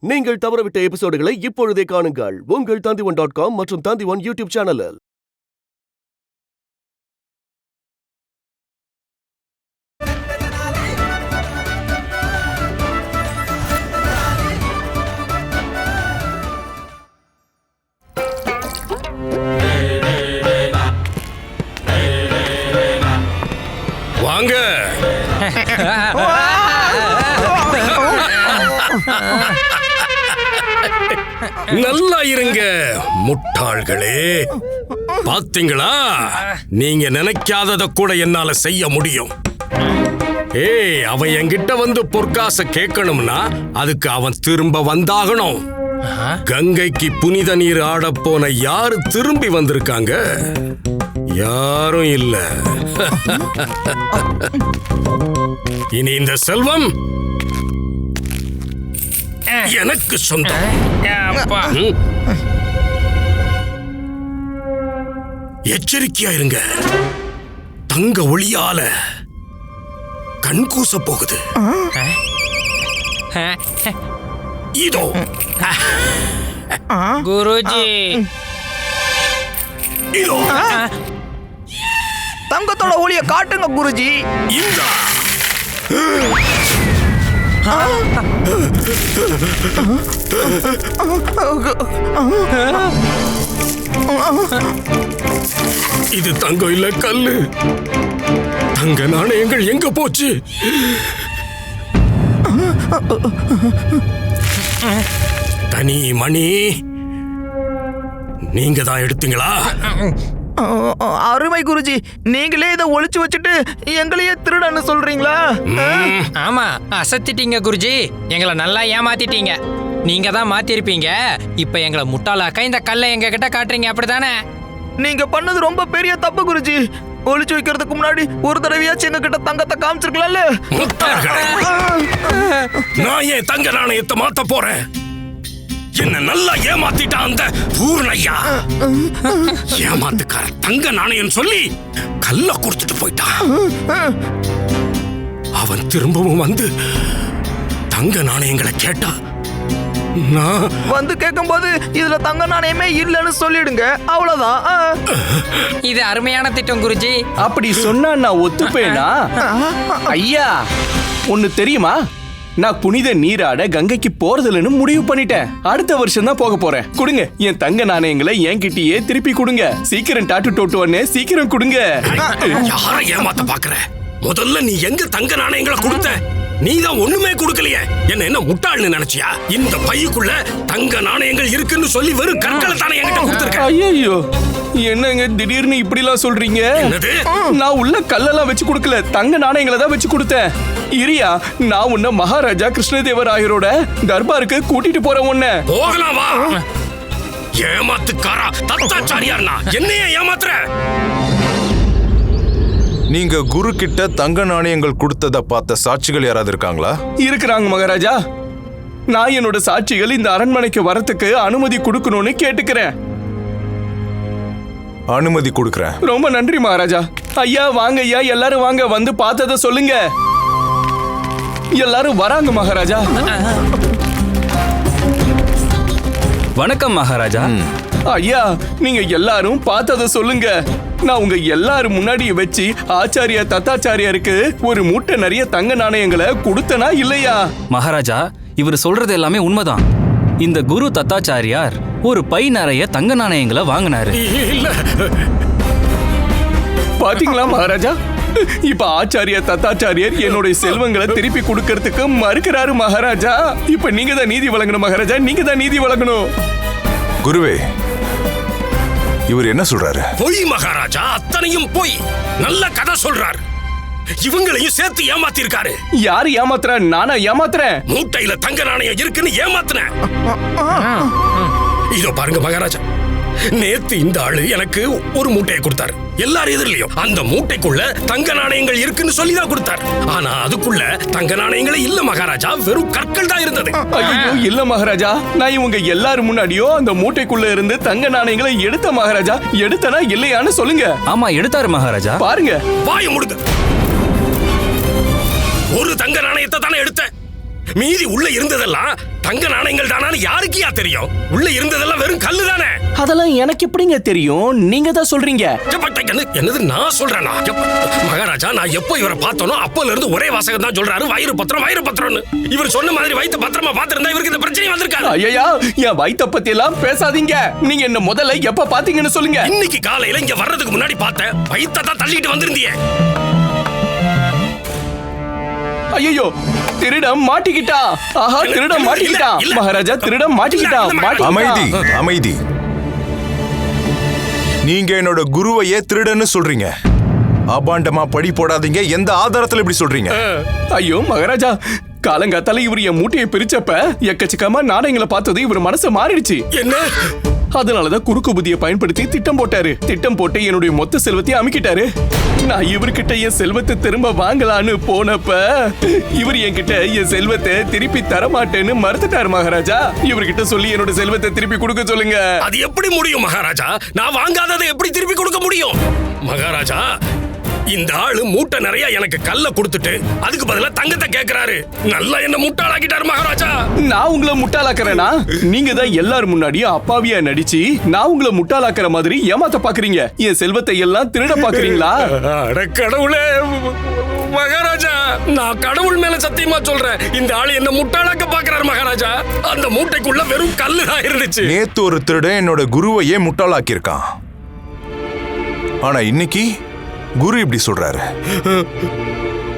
நீங்கள் தவறவிட்ட எபிசோடுகளை இப்பொழுதே காணுங்கள் உங்கள் Tandivan.com மற்றும் Tandivan யூடியூப் சேனலில். வாங்க. நல்லா இருங்க முட்டாள்களே. பாத்தீங்களா, நீங்க நினைக்காதத கூட என்னால செய்ய முடியும். அவன் என்கிட்ட வந்து பொற்காச கேட்கணும்னா அதுக்கு அவன் திரும்ப வந்தாகணும். கங்கைக்கு புனித நீர் ஆட போன யாரு திரும்பி வந்திருக்காங்க? யாரும் இல்ல. இனி இந்த செல்வம் எனக்கு சொந்தம். எச்சரிக்கையா இருங்க. தங்க ஒளியால கண்கூச போகுது. இதோ குருஜி, இதோ தங்கத்தோட ஒளிய காட்டுங்க குருஜி. இந்தா இது தங்கம் இல்ல, கல்லு. தங்க நாணயங்கள் எங்க போச்சு? தனி மணி, நீங்க தான் எடுத்தீங்களா? அருமை குருஜி, நீங்களே இதை ஒளிச்சு வச்சுட்டு எங்களையே திருடன்னு சொல்றீங்களா? ஆமா, அசத்திட்டீங்க குருஜி. எங்களை நல்லா ஏமாத்திட்டீங்க. நீங்க தான் மாத்திருப்பீங்க. இப்ப எங்களை முட்டாளாக்க இந்த கல்லை எங்க கிட்ட காட்டுறீங்க, அப்படித்தானே? நீங்க பண்ணது ரொம்ப பெரிய தப்பு குருஜி. ஒளிச்சு வைக்கிறதுக்கு முன்னாடி ஒரு தடவையாச்சும் எங்க கிட்ட தங்கத்தை காமிச்சிருக்கலாம்ல. நான் ஏன் தங்க நாணயத்தை மாத்த போறேன்? என்ன நல்லா ஏமாத்திட்டான் அந்த பூர்ணையா. ஏமாத்துக்கார தங்க நாணயம் சொல்லி கல்ல கொடுத்துட்டு போயிட்டான். அவன் திரும்பவும் வந்து தங்க நாணயங்களை கேட்டா நான் வந்து கேட்கும் போது இதுல தங்க நாணயமே இல்லைன்னு சொல்லிடுங்க, அவ்வளவுதான். இது அருமையான திட்டம் குருஜி. அப்படி சொன்னா நான் ஒத்துப்பேனா? ஐயா, ஒண்ணு தெரியுமா? நான் புனித நீராட கங்கைக்கு போறதுலன்னு முடிவு பண்ணிட்டேன். அடுத்த வருஷம் தான் போக போறேன். கொடுங்க என் தங்க நாணயங்களை என்கிட்டயே திருப்பி கொடுங்க. சீக்கிரம் டாட்டு டோட்டுவனே, சீக்கிரம் கொடுங்க. யாரை ஏமாத்த பாக்குற? முதல்ல நீ எங்க தங்க நாணயங்களை கொடுத்த? நீதான் ஒண்ணுமே கொடுக்கலையே. என்ன முட்டாள்னு நினைச்சியா? இந்த பைக்குள்ள தங்க நாணயங்கள் இருக்குன்னு சொல்லி வெறும் கற்களை தானே என்கிட்ட கொடுத்திருக்க. ஐயோ, என்னங்க திடீர்னு இப்படி எல்லாம் சொல்றீங்க? நான் உள்ள கல்லெல்லாம் வச்சு கொடுக்கல, தங்க நாணயங்களை தான் வச்சு கொடுத்தேன். இரியா, நான் உன்ன மகாராஜா கிருஷ்ணதேவராயரோட தர்பாருக்கு கூட்டிட்டு போறேன். உன்ன போகலாம் வா. ஏமாத்துக்காரா தத்தாச்சாரியார்னா என்னைய ஏமாத்துற? நீங்க குரு கிட்ட தங்க நாணயங்கள் கொடுத்தத பார்த்த சாட்சிகள் யாராவது இருக்காங்களா? இருக்கிறாங்க மகாராஜா. நான் என்னோட சாட்சிகள் இந்த அரண்மனைக்கு வரத்துக்கு அனுமதி கொடுக்கணும்னு கேட்டுக்கிறேன். அனுமதி கொடுக்கறேன். ரொம்ப நன்றி மகாராஜா. ஐயா வாங்க, ஐயா எல்லாரும் வாங்க, வந்து பார்த்தத சொல்லுங்க. எல்லாரும் வராங்க மகாராஜா. வணக்கம் மகாராஜா. ஐயா, நீங்க எல்லாரும் பார்த்தத சொல்லுங்க. நான் உங்க எல்லாரும் முன்னாடி வச்சு ஆச்சாரியா தத்தாச்சாரியாருக்கு ஒரு மூட்டை நிறைய தங்க நாணயங்களை கொடுத்தனா இல்லையா? மகாராஜா, இவர் சொல்றது எல்லாமே உண்மைதான். இந்த குரு தத்தாச்சாரியார் ஒரு பை நிறைய தங்க நாணயங்களை வாங்கினாரு. இல்ல, பாத்தீங்களா மகாராஜா? இப்ப ஆச்சாரியா தத்தாச்சாரியார் என்னோட செல்வங்களை திருப்பி கொடுக்கறதுக்கு மறுக்கிறாரு மகாராஜா. இப்ப நீங்க தான் நீதி வழங்கணும் மகாராஜா, நீங்க தான் நீதி வழங்கணும். குருவே, இவர் என்ன சொல்றாரு? பொய் மகாராஜா, அத்தனையும் பொய். நல்ல கதை சொல்றார். இவங்களையும் சேர்த்து ஏமாத்தி இருக்காரு. யாரு ஏமாத்துற? நானா ஏமாத்துறேன்? மூட்டையில தங்க நாணயம் இருக்குன்னு ஏமாத்துறேன். இதோ பாருங்க மகாராஜா, நேத்து இந்த ஆளு எனக்கு ஒரு மூட்டையை கொடுத்தாரு. எல்லாரும் எதிரிலையும் அந்த மூட்டைக்குள்ள தங்க நாணயங்கள் இருக்குன்னு சொல்லிதான் கொடுத்தார். ஆனா அதுக்குள்ள தங்க நாணயங்களே இல்ல மகாராஜா, வெறும் கற்கள் தான் இருந்தது. ஐயோ இல்ல மகாராஜா, நான் இவங்க எல்லாரும் முன்னாடியோ அந்த மூட்டைக்குள்ள இருந்து தங்க நாணயங்களை எடுத்த மகாராஜா. எடுத்தனா இல்லையான்னு சொல்லுங்க. ஆமா, எடுத்தாரு மகாராஜா. பாருங்க. வாய முடுங்க. ஒரு தங்க நாணயத்தை தானே எடுத்த. மீதி உள்ள இருந்ததெல்லாம் தங்க நாணயங்கள் தானான்னு யாருக்கியா தெரியும்? உள்ள இருந்ததெல்லாம் வெறும் கல்லு தானே. அதெல்லாம் எனக்கு எப்படிங்க தெரியும்? நீங்க தான் சொல்றீங்க. என்னது நான் சொல்றேனா? மகாராஜா, நான் எப்போ இவரை பார்த்தனோ அப்போல இருந்து ஒரே வாசகம் தான் சொல்றாரு, வயிறு பத்திரம்னு. இவர் சொன்ன மாதிரி வயித்தை பத்திரமா பார்த்திருந்தா இவருக்கு இந்த பிரச்சனை வந்திருக்காது. ஐயா, என் வயித்தை பத்தி எல்லாம் பேசாதீங்க. நீங்க என்ன முதல்ல எப்ப பாத்தீங்கன்னு சொல்லுங்க. இன்னைக்கு காலையில இங்க வர்றதுக்கு முன்னாடி பார்த்தேன். வயித்தை தான் தள்ளிட்டு வந்திருந்தீங்க. ஐயோ, திருடம் மாட்டிக்கிட்டான். ஆஹா, திருடம் மாட்டிக்கிட்டான். மகாராஜா, திருடம் மாட்டிக்கிட்டான். அமைதி. நீங்க என்னோட குருவையே திருடன்னு சொல்றீங்க. அபாண்டமா படி போடாதீங்க. எந்த ஆதாரத்துல இப்படி சொல்றீங்க? ஐயோ மகாராஜா, காலங்காத்தால இவர் என் மூட்டையை பிரிச்சப்ப எக்கச்சக்கமா நாணயங்களை பார்த்தது இவர் மனசு மாறிடுச்சு. என்ன? அதனாலதான் குறுக்கு புத்தியை பயன்படுத்தி திட்டம் போட்டாரு. திட்டம் போட்டு என்னுடைய மொத்த செல்வத்தையும் அமுக்கிட்டாரு. நான் இவர்கிட்ட என் செல்வத்தை திரும்ப வாங்கலான்னு போனப்ப இவர் என்கிட்ட என் செல்வத்தை திருப்பி தரமாட்டேன்னு மறுத்துட்டாரு மகாராஜா. இவர்கிட்ட சொல்லி என்னோட செல்வத்தை திருப்பி கொடுக்க சொல்லுங்க. அது எப்படி முடியும் மகாராஜா? நான் வாங்காததை எப்படி திருப்பி கொடுக்க முடியும்? மகாராஜா, இந்த ஆளு மூட்டை நிறைய எனக்கு கல்ல கொடுத்துட்டு அதுக்கு பதிலா தங்கத்தை கேக்குறாரு. நல்லா என்ன முட்டாளாக்கிட்டாரு மகாராஜா. நான் உங்களை முட்டாளாக்குறேனா? நீங்க தான் எல்லாரும் முன்னாடியும் அப்பாவியா நடிச்சு நான் உங்களை முட்டாளாக்குற மாதிரி ஏமாத்த பாக்குறீங்க. என் செல்வத்தை எல்லாம் திருட பாக்குறீங்களா? அட கடவுளே மகாராஜா, நான் கடவுள் மேல சத்தியமா சொல்றேன், இந்த ஆளு என்ன முட்டாளாக்க பாக்குறாரு மகாராஜா. அந்த மூட்டைக்குள்ள வெறும் கல்லு தான் இருந்துச்சு. நேத்து ஒரு திருடன் என்னோட குருவையே முட்டாளாக்கி இருக்கான். ஆனா இன்னைக்கு குரு இப்படி சொல்றாரு.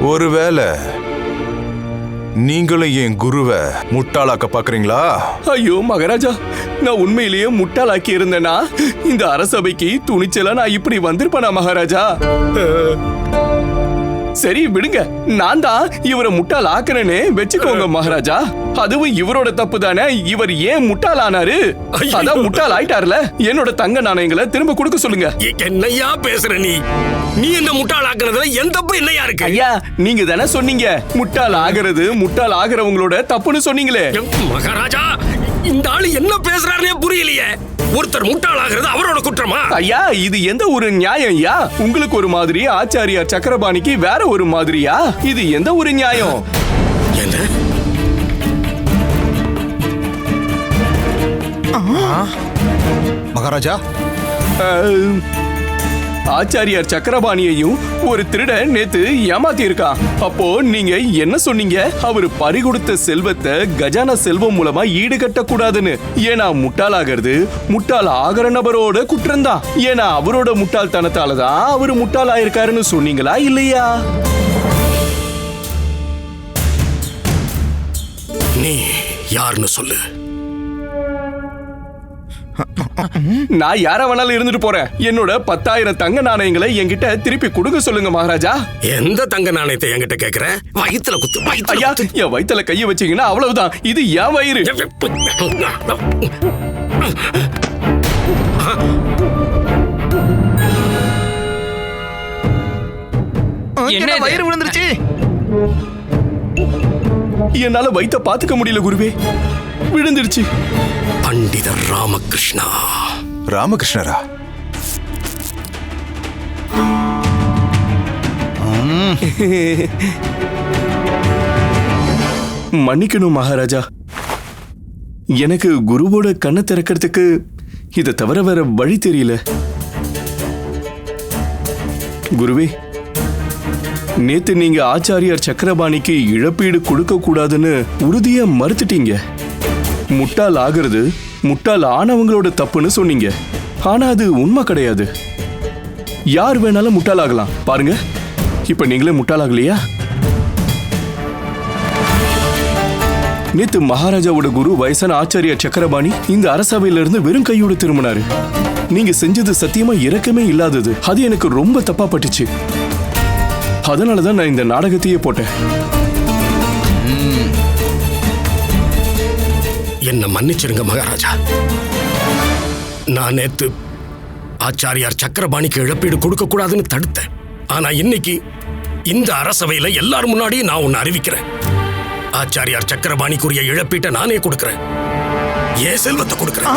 ஒருவேளை நீங்களும் என் குருவை முட்டாளாக்க பாக்குறீங்களா? ஐயோ மகாராஜா, நான் உண்மையிலேயே முட்டாளாக்கி இருந்தேனா இந்த அரசபைக்கு துணிச்சலா நான் இப்படி வந்திருப்பேனா மகாராஜா? சரி விடுங்க, நான் தான் இவரை முட்டாள் ஆக்குறேன்னு வச்சுக்கோங்க மகாராஜா. அதுவும் இவரோட தப்பு தானே. இவர் ஏன் முட்டாள் ஆனாரு? அதான் முட்டாள் ஆயிட்டார்ல. என்னோட தங்க நாணயங்களை திரும்ப கொடுக்க சொல்லுங்க. என்னையா பேசுற நீ? நீ என்ன முட்டாள் ஆக்குறதுல எந்த தப்பு என்னையா இருக்கு? ஐயா, நீங்க தானே சொன்னீங்க முட்டாள் ஆகிறது முட்டாள் ஆகிறவங்களோட தப்புன்னு சொன்னீங்களே. மகாராஜா, இந்த ஆளு என்ன பேசுறாருன்னே புரியலையே. ஒருத்தர் முட்டாளாகிறது அவரோட குற்றமா? ஐயா, இது எந்த ஒரு நியாயம்? ஐயா, உங்களுக்கு ஒரு மாதிரி, ஆச்சாரியார் சக்கரபாணிக்கு வேற ஒரு மாதிரியா? இது எந்த ஒரு நியாயம்? என்ன? மகாராஜா, ஆச்சாரியார் சக்கரபாணியையும் ஒரு திருடன் நேத்து ஏமாத்தி இருக்கான். அப்போ நீங்க என்ன சொன்னீங்க? அவர் பறிகொடுத்த செல்வத்தை கஜானா செல்வம் மூலமா ஈடுகட்ட கூடாதுன்னு. ஏன்னா முட்டாளாகிறது முட்டாள் ஆகிற நபரோட குற்றம் தான். ஏன்னா அவரோட முட்டாள்தனத்தாலதான் அவரு முட்டாள் ஆயிருக்காருன்னு சொன்னீங்களா இல்லையா? நீ யாருன்னு சொல்லு. நான் யார வேணாலும் இருந்துட்டு போறேன். என்னோட 10,000 தங்க நாணயங்களை என்கிட்ட திருப்பி கொடுக்க சொல்லுங்க மகாராஜா. எந்த தங்க நாணயத்தை என்கிட்ட கேக்குற? வயித்துல குத்து. ஐயா, என் வயித்துல கைய வச்சீங்கன்னா அவ்வளவுதான். இது என் வயிறு. என்ன வயிறு விழுந்துருச்சு? என்னால வயித்த பாத்துக்க முடியல குருவே. விழுந்துருச்சு. பண்டிதர் ராமகிருஷ்ணா. ராமகிருஷ்ணரா? மன்னிக்கணும் மகாராஜா. எனக்கு குருவோட கண்ணை திறக்கிறதுக்கு இதை தவிர வேற வழி தெரியல. குருவே, நேத்து நீங்க ஆச்சாரியார் சக்கரபாணிக்கு இழப்பீடு கொடுக்க கூடாதுன்னு உறுதியா மறுத்துட்டீங்க. முட்டாள் ஆகிறது முட்டாள் ஆனவங்களோட தப்புன்னு சொன்னீங்க. ஆனா அது உண்மை கிடையாது. யார் வேணாலும் முட்டாள் ஆகலாம். பாருங்க, இப்ப நீங்களே முட்டாள் ஆகலையா? நேத்து மகாராஜாவோட குரு வயசான ஆச்சாரியார் சக்கரபாணி இந்த அரசவையில இருந்து வெறும் கையோடு திரும்பினாரு. நீங்க செஞ்சது சத்தியமா இரக்கமே இல்லாதது. அது எனக்கு ரொம்ப தப்பா பட்டுச்சு. அதனாலதான் நான் இந்த நாடகத்தையே போட்டேன். என்ன மன்னிச்சிருங்க மகாராஜா. நான் நேத்து ஆச்சாரியார் சக்கரபாணிக்கு இழப்பீடு கொடுக்க கூடாதுன்னு தடுத்தேன். ஆனா இன்னைக்கு இந்த அரசவையில எல்லாரும் முன்னாடியும் நான் ஒன்னு அறிவிக்கிறேன். ஆச்சாரியார் சக்கரபாணிக்குரிய இழப்பீட்டை நானே கொடுக்கிறேன். ஏன் செல்வத்தை கொடுக்கிறேன்.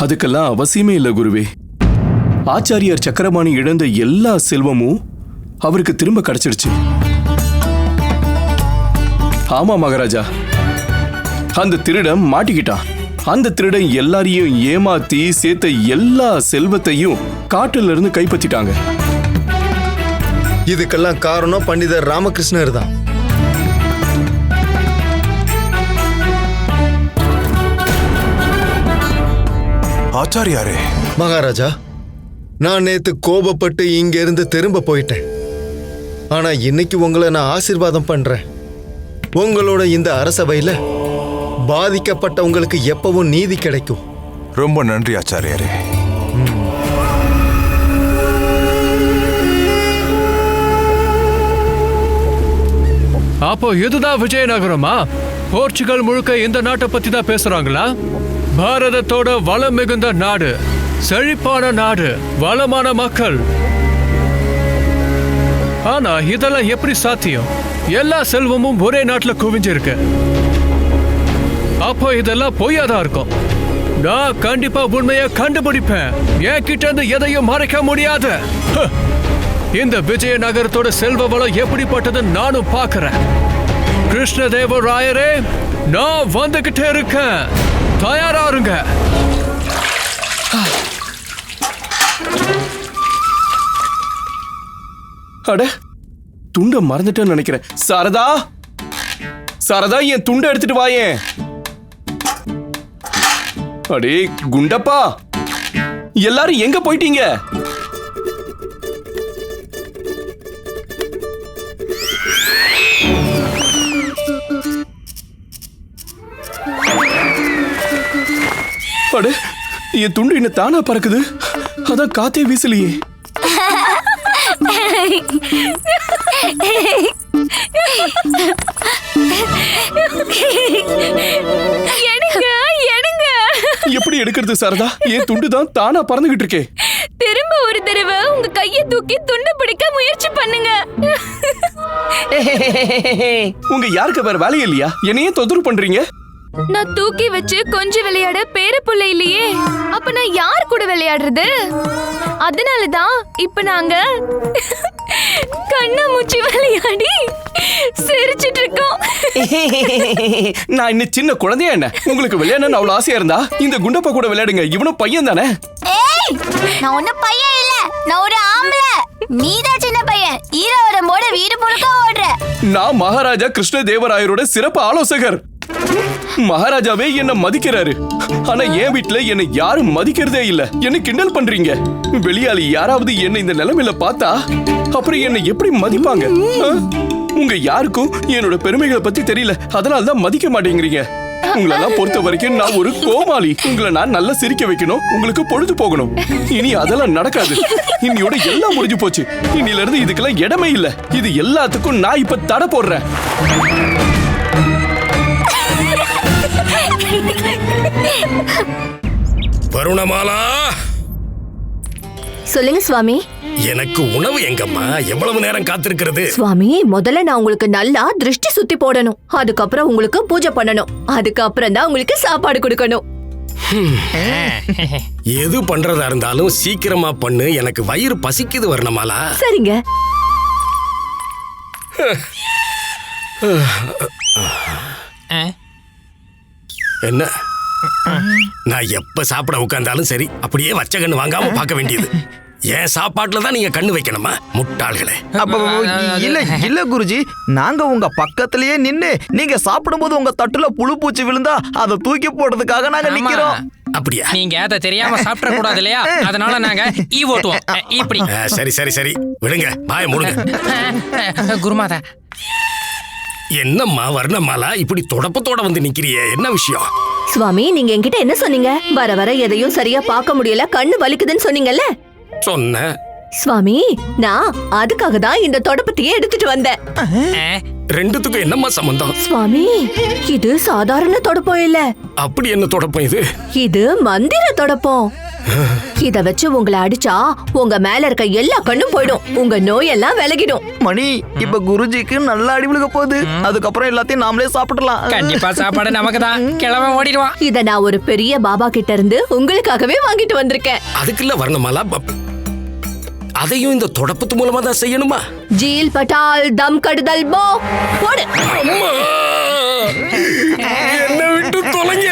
அதுக்கெல்லாம் அவசியமே இல்ல குருவே. ஆச்சாரியார் சக்கரபாணி இழந்த எல்லா செல்வமும் அவருக்கு திரும்ப கிடைச்சிடுச்சு. ஆமா மகாராஜா, அந்த திருடன் மாட்டிக்கிட்டான். அந்த திருடன் எல்லாரையும் ஏமாத்தி சேர்த்த எல்லா செல்வத்தையும் காட்டுல இருந்து கைப்பற்றிட்டாங்க. இதுக்கெல்லாம் காரணம் பண்டிதர் ராமகிருஷ்ணர் தான். ஆச்சாரியாரே, மகாராஜா, நான் நேத்து கோபப்பட்டு இங்க இருந்து திரும்ப போயிட்டேன். ஆனா இன்னைக்கு உங்களை நான் ஆசீர்வாதம் பண்றேன். உங்களோட இந்த அரசவையில பாதிக்கப்பட்டவங்களுக்கு எப்பவும் நீதி கிடைக்கும். ரொம்ப நன்றி ஆச்சாரியாரே. அப்போ இதுதான் விஜயநகரமா? போர்ச்சுகல் முழுக்க இந்த நாட்டை பத்தி தான் பேசுறாங்களா? பாரதத்தோட வளம் மிகுந்த நாடு, செழிப்பான நாடு, வளமான மக்கள். ஆனா இதெல்லாம் எப்படி சாத்தியம்? எல்லா செல்வமும் ஒரே நாட்டுல குவிஞ்சிருக்கு. அப்போ இதெல்லாம் பொய்யாதான் இருக்கும். நான் கண்டிப்பா உண்மையை கண்டுபிடிப்பேன். என் கிட்ட இருந்து எதையும் மறைக்க முடியாது. இந்த விஜயநகரத்தோட செல்வ வளம் எப்படிப்பட்டது நானும் பார்க்கிறேன். கிருஷ்ணதேவராயரே, நான் வந்துகிட்டே இருக்கேன். தயாரா இருங்க. அட, துண்டை மறந்துட்டேன்னு நினைக்கிறேன். சாரதா, சாரதா, என் துண்டை எடுத்துட்டு வாயேன். அடே குண்டப்பா, எல்லாரும் எங்க போயிட்டீங்க? அட, என் துண்டு என்ன தானா பறக்குது? அதான் காத்தே வீசலையே. எப்படி எடுக்கிறது சாரதா? என் துண்டு தான் தானா பறந்துகிட்டு இருக்கே. திரும்ப ஒரு தடவை உங்க கையை தூக்கி துண்டு பிடிக்க முயற்சி பண்ணுங்க. உங்க யாருக்கு வேற வேலை இல்லையா? என்னையே தொந்தரவு பண்றீங்க? நான் தூக்கி வச்சு கொஞ்சம் விளையாட பேர புள்ள இல்லையே. அப்ப நான் யார் கூட விளையாடுறது? அதனாலதான் இப்ப நாங்க கண்ணாமூச்சி விளையாடி சிரிச்சிட்டு இருக்கோம். நான் இன்னும் சின்ன குழந்தையா என்ன? உங்களுக்கு விளையாடணும்னு அவ்வளவு ஆசையா இருந்தா இந்த குண்டப்பா கூட விளையாடுங்க. இவனும் பையன் தானே? நான் ஒன்னும் பையன் இல்ல, நான் ஒரு ஆம்பளை. நீதான் சின்ன பையன். ஈரோட வீடு முழுக்க ஓடுற. நான் மகாராஜா கிருஷ்ணதேவராயரோட சிறப்பு ஆலோசகர். மகாராஜாவே என்ன மதிக்கிறாரு. ஆனா என் வீட்டுல என்னை யாரும் மதிக்கிறதே இல்ல. என்ன கிண்டல் பண்றீங்க. வெளியாளி யாராவது என்ன இந்த நிலைமையில பார்த்தா அப்புறம் என்ன எப்படி மதிப்பாங்க? உங்க யாருக்கும் என்னோட பெருமைகளை பத்தி தெரியல. அதனாலதான் மதிக்க மாட்டேங்கிறீங்க. உங்களெல்லாம் பொறுத்த வரைக்கும் நான் ஒரு கோமாளி. உங்களை நான் நல்லா சிரிக்க வைக்கணும், உங்களுக்கு பொழுது போகணும். இனி அதெல்லாம் நடக்காது. இன்னியோட எல்லாம் முடிஞ்சு போச்சு. இன்னில இருந்து இதுக்கெல்லாம் இடமே இல்ல. இது எல்லாத்துக்கும் நான் இப்ப தடை போடுறேன். வருணமாலா, சொல்லுங்க சுவாமி. எனக்கு உணவு எங்கம்மா? எவ்வளவு நேரம் காத்திருக்கிறது? சுவாமி, முதல்ல நான் உங்களுக்கு நல்லா திருஷ்டி சுத்தி போடணும். அதுக்கப்புறம் உங்களுக்கு பூஜை பண்ணணும். அதுக்கப்புறம் தான் உங்களுக்கு சாப்பாடு கொடுக்கணும். எது பண்றதா இருந்தாலும் சீக்கிரமா பண்ணு. எனக்கு வயிறு பசிக்குது வருணமாலா. சரிங்க. என்ன, நான் எப்ப சாப்பிட உட்கார்ந்தாலும் சரி அப்படியே வச்ச கண்ணு வாங்காம பார்க்க வேண்டியது. என் சாப்பாட்டுல தான் நீங்க கண்ணு வைக்கணுமா? முட்டாள்களே. இல்ல இல்ல குருஜி, நாங்க உங்க பக்கத்திலேயே நின்னு நீங்க சாப்பிடும்போது உங்க தட்டுல புழு பூச்சி விழுந்தா அதை தூக்கி போடுறதுக்காக நாங்க நிக்கிறோம். அப்படியா? நீங்க அதை தெரியாம சாப்பிட கூடாது இல்லையா? அதனால நாங்க ஈ ஓட்டுவோம். இப்படி. சரி சரி சரி, விடுங்க, வாய மூடுங்க. குருமாதா, என்னம்மா வர்ணமாலா இப்படி தொடப்பத்தோட வந்து நிக்கிறியே, என்ன விஷயம்? சுவாமி, நீங்க என்கிட்ட என்ன சொன்னீங்க? வர வர எதையும் சரியா பார்க்க முடியல, கண்ணு வலிக்குதுன்னு சொன்னீங்கல்ல? சொன்ன சுவாமி, நான் அதுக்காக தான் இந்த தொடப்பத்தையே எடுத்துட்டு வந்தேன். ரெண்டுத்துக்கும் என்னம்மா சம்பந்தம்? சுவாமி, இது சாதாரண தொடப்பம் இல்ல. அப்படி என்ன தொடப்பம் இது? இது மந்திர தொடப்பம். இத வச்சு உங்களை அடிச்சா உங்க மேல இருக்க எல்லா கண்ணும் போயிடும். உங்க நோயெல்லாம் விலகிடும். மணி, இப்ப குருஜிக்கு நல்லா அடி விழுக போகுது. அதுக்கப்புறம் எல்லாத்தையும் நாமளே சாப்பிடலாம். கண்டிப்பா சாப்பாடு நமக்கு தான். கிழமை ஓடிடுவான். இத நான் ஒரு பெரிய பாபா கிட்ட இருந்து உங்களுக்காகவே வாங்கிட்டு வந்திருக்கேன். அதுக்குள்ள வர்ணமாலா, அதையும் இந்த தொடப்பத்து மூலமா தான் செய்யணுமா? ஜீல் பட்டால் தம் கடுதல் போ போடு. அம்மா! என்னை விட்டு தொலைங்க.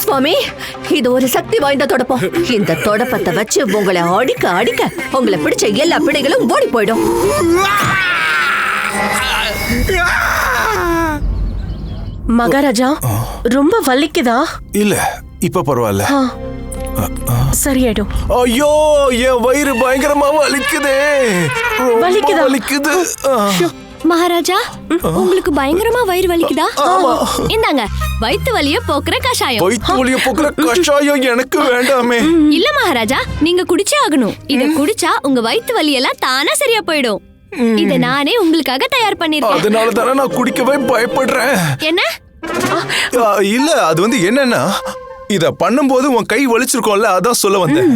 சுவாமி, இது ஒரு சக்தி வாய்ந்த தொடப்பம். இந்த தொடப்பத்தை வச்சு உங்களை அடிக்க அடிக்க உங்களை பிடிச்ச எல்லா பிடைகளும் ஓடி போயிடும். மகாராஜா, ரொம்ப வலிக்குதா? இல்ல, இப்ப பரவாயில்ல. சரியாயிடும். ஐயோ, என் வயிறு பயங்கரமா வலிக்குதே. வலிக்குதா? வலிக்குது. மகாராஜா, உங்களுக்கு பயங்கரமா வயிறு வலிக்குதா? இந்தாங்க வயித்து வலிய போக்குற கஷாயம். வயித்து வலிய போக்குற கஷாயம் எனக்கு வேண்டாமே. இல்ல மகாராஜா, நீங்க குடிச்சே ஆகணும். இத குடிச்சா உங்க வயித்து வலி எல்லாம் தானா சரியா போயிடும். இத நானே உங்களுக்காக தயார் பண்ணிருக்கேன். அதனால தானே நான் குடிக்கவே பயப்படுறேன். என்ன? இல்ல, அது என்னன்னா, இத பண்ணும்போது உன் கை வலிச்சிருக்கோம்ல, அதான் சொல்ல வந்தேன்.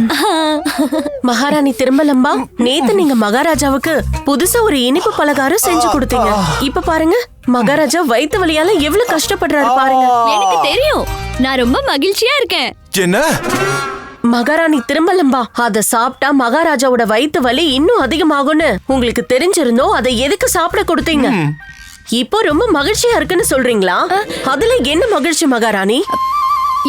மகாராணி திருமலம்பா, நேத்து நீங்க மகாராஜாவுக்கு புதுசா ஒரு இனிப்பு பலகாரம் செஞ்சு கொடுத்தீங்க. இப்ப பாருங்க, மகாராஜா வயித்து வலியால எவ்வளவு கஷ்டப்படுறாரு பாருங்க. எனக்கு தெரியும், நான் ரொம்ப மகிழ்ச்சியா இருக்கேன். என்ன? மகாராணி திருமலம்பா, அத சாப்பிட்டா மகாராஜாவோட வயித்து வலி இன்னும் அதிகமாகும்னு உங்களுக்கு தெரிஞ்சிருந்தோம். அதை எதுக்கு சாப்பிட கொடுத்தீங்க? இப்போ ரொம்ப மகிழ்ச்சியா இருக்குன்னு சொல்றீங்களா? அதுல என்ன மகிழ்ச்சி மகாராணி?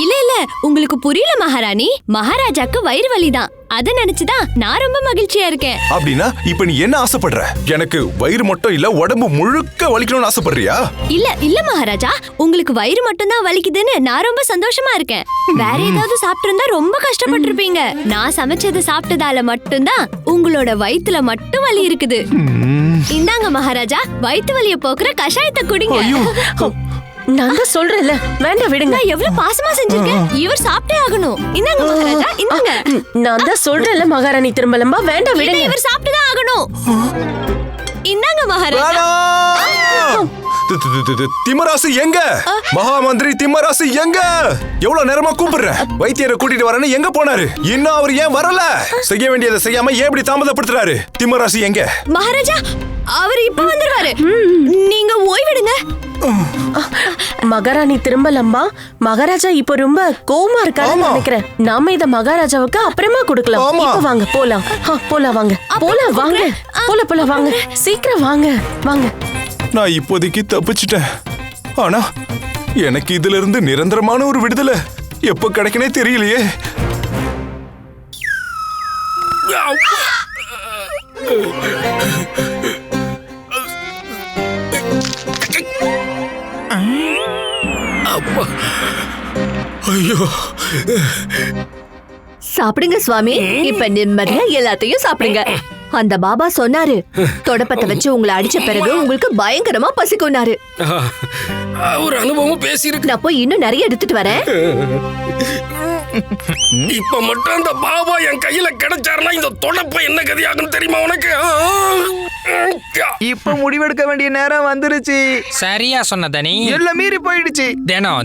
இல்ல, உங்களுக்கு புரியல மகாராணி. மகாராஜாக்கு வயிறு வலிதான், அத நினைச்சுதான் நான் ரொம்ப மகிழ்ச்சியா இருக்கேன். அப்படின்னா இப்ப நீ என்ன ஆசைப்படுற? எனக்கு வயிறு மட்டும் இல்ல, உடம்பு முழுக்க வலிக்கணும்னு ஆசைப்படுறியா? இல்ல மகாராஜா, உங்களுக்கு வயிறு மட்டும் தான் வலிக்குதுன்னு நான் ரொம்ப சந்தோஷமா இருக்கேன். வேற ஏதாவது சாப்பிட்டு இருந்தா ரொம்ப கஷ்டப்பட்டிருப்பீங்க. நான் சமைச்சதை சாப்பிட்டதால மட்டும்தான் உங்களோட வயித்துல மட்டும் வலி இருக்குது. இந்தாங்க மகாராஜா, வயித்து வலிய போக்குற கஷாயத்தை குடிங்க. நான் தான் சொல்றேன்ல, வேண்டாம் விடுங்க. நான் எவ்வளவு பாசமா செஞ்சிருக்கேன். இவர் சாப்பிட்டே ஆகணும். இந்தாங்க மகாராஜா, இந்தாங்க. நான் தான் சொல்றேன்ல மகாராணி திருமலம்பா, வேண்டாம் விடுங்க. இவர் சாப்பிட்டுதான் ஆகணும். இந்தாங்க மகாராஜா. திம்மராசு எங்க? மகா மந்திரி திம்மராசு எங்க? எவ்வளவு நேரமா கூப்பிடுறேன். வைத்தியரை கூட்டிட்டு வரேன்னு எங்க போனாரு? இன்னும் அவர் ஏன் வரல? செய்ய வேண்டியதை செய்யாம ஏன் இப்படி தாமதப்படுத்துறாரு? திம்மராசு எங்க? மகாராஜா, அவர் இப்ப வந்துருவாரு. நீங்க ஓய்விடுங்க. மகாராணி திருமலம்பா, மகாராஜா இப்ப ரொம்ப கோவமா இருக்காருன்னு நினைக்கிறேன். நாம இத மகாராஜாவுக்கு அப்புறமா கொடுக்கலாம். இப்ப வாங்க போலாம். போலாம் வாங்க. போலாம் வாங்க. போலாம் வாங்க. சீக்கிரம் வாங்க. வாங்க. நான் இப்போதைக்கு தப்பிச்சிட்டேன். ஆனா எனக்கு இதுல இருந்து நிரந்தரமான ஒரு விடுதலை எப்ப கிடைக்கனே தெரியலையே. ஐயோ, சாப்பிடுங்க சுவாமி, இப்ப நிம்மதியா எல்லாத்தையும் சாப்பிடுங்க. அந்த பாபா சொன்னாரு, தொடப்பத்தை வச்சு உங்களை அடிச்ச பிறகு உங்களுக்கு பயங்கரமா பசிக்கும்னாரு. ஒரு அனுபவம் பேசியிருக்கு. நான் போய் இன்னும் நிறைய எடுத்துட்டு வரேன். இப்ப மட்டும் அந்த பாபா என் கையில கிடைச்சாருன்னா இந்த தொடப்ப என்ன கதியாகும் தெரியுமா உனக்கு? இப்ப முடிவெடுக்க வேண்டிய நேரம் வந்துருச்சு. சரியா சொன்ன தனி. எல்லாம் மீறி போயிடுச்சு. தினம்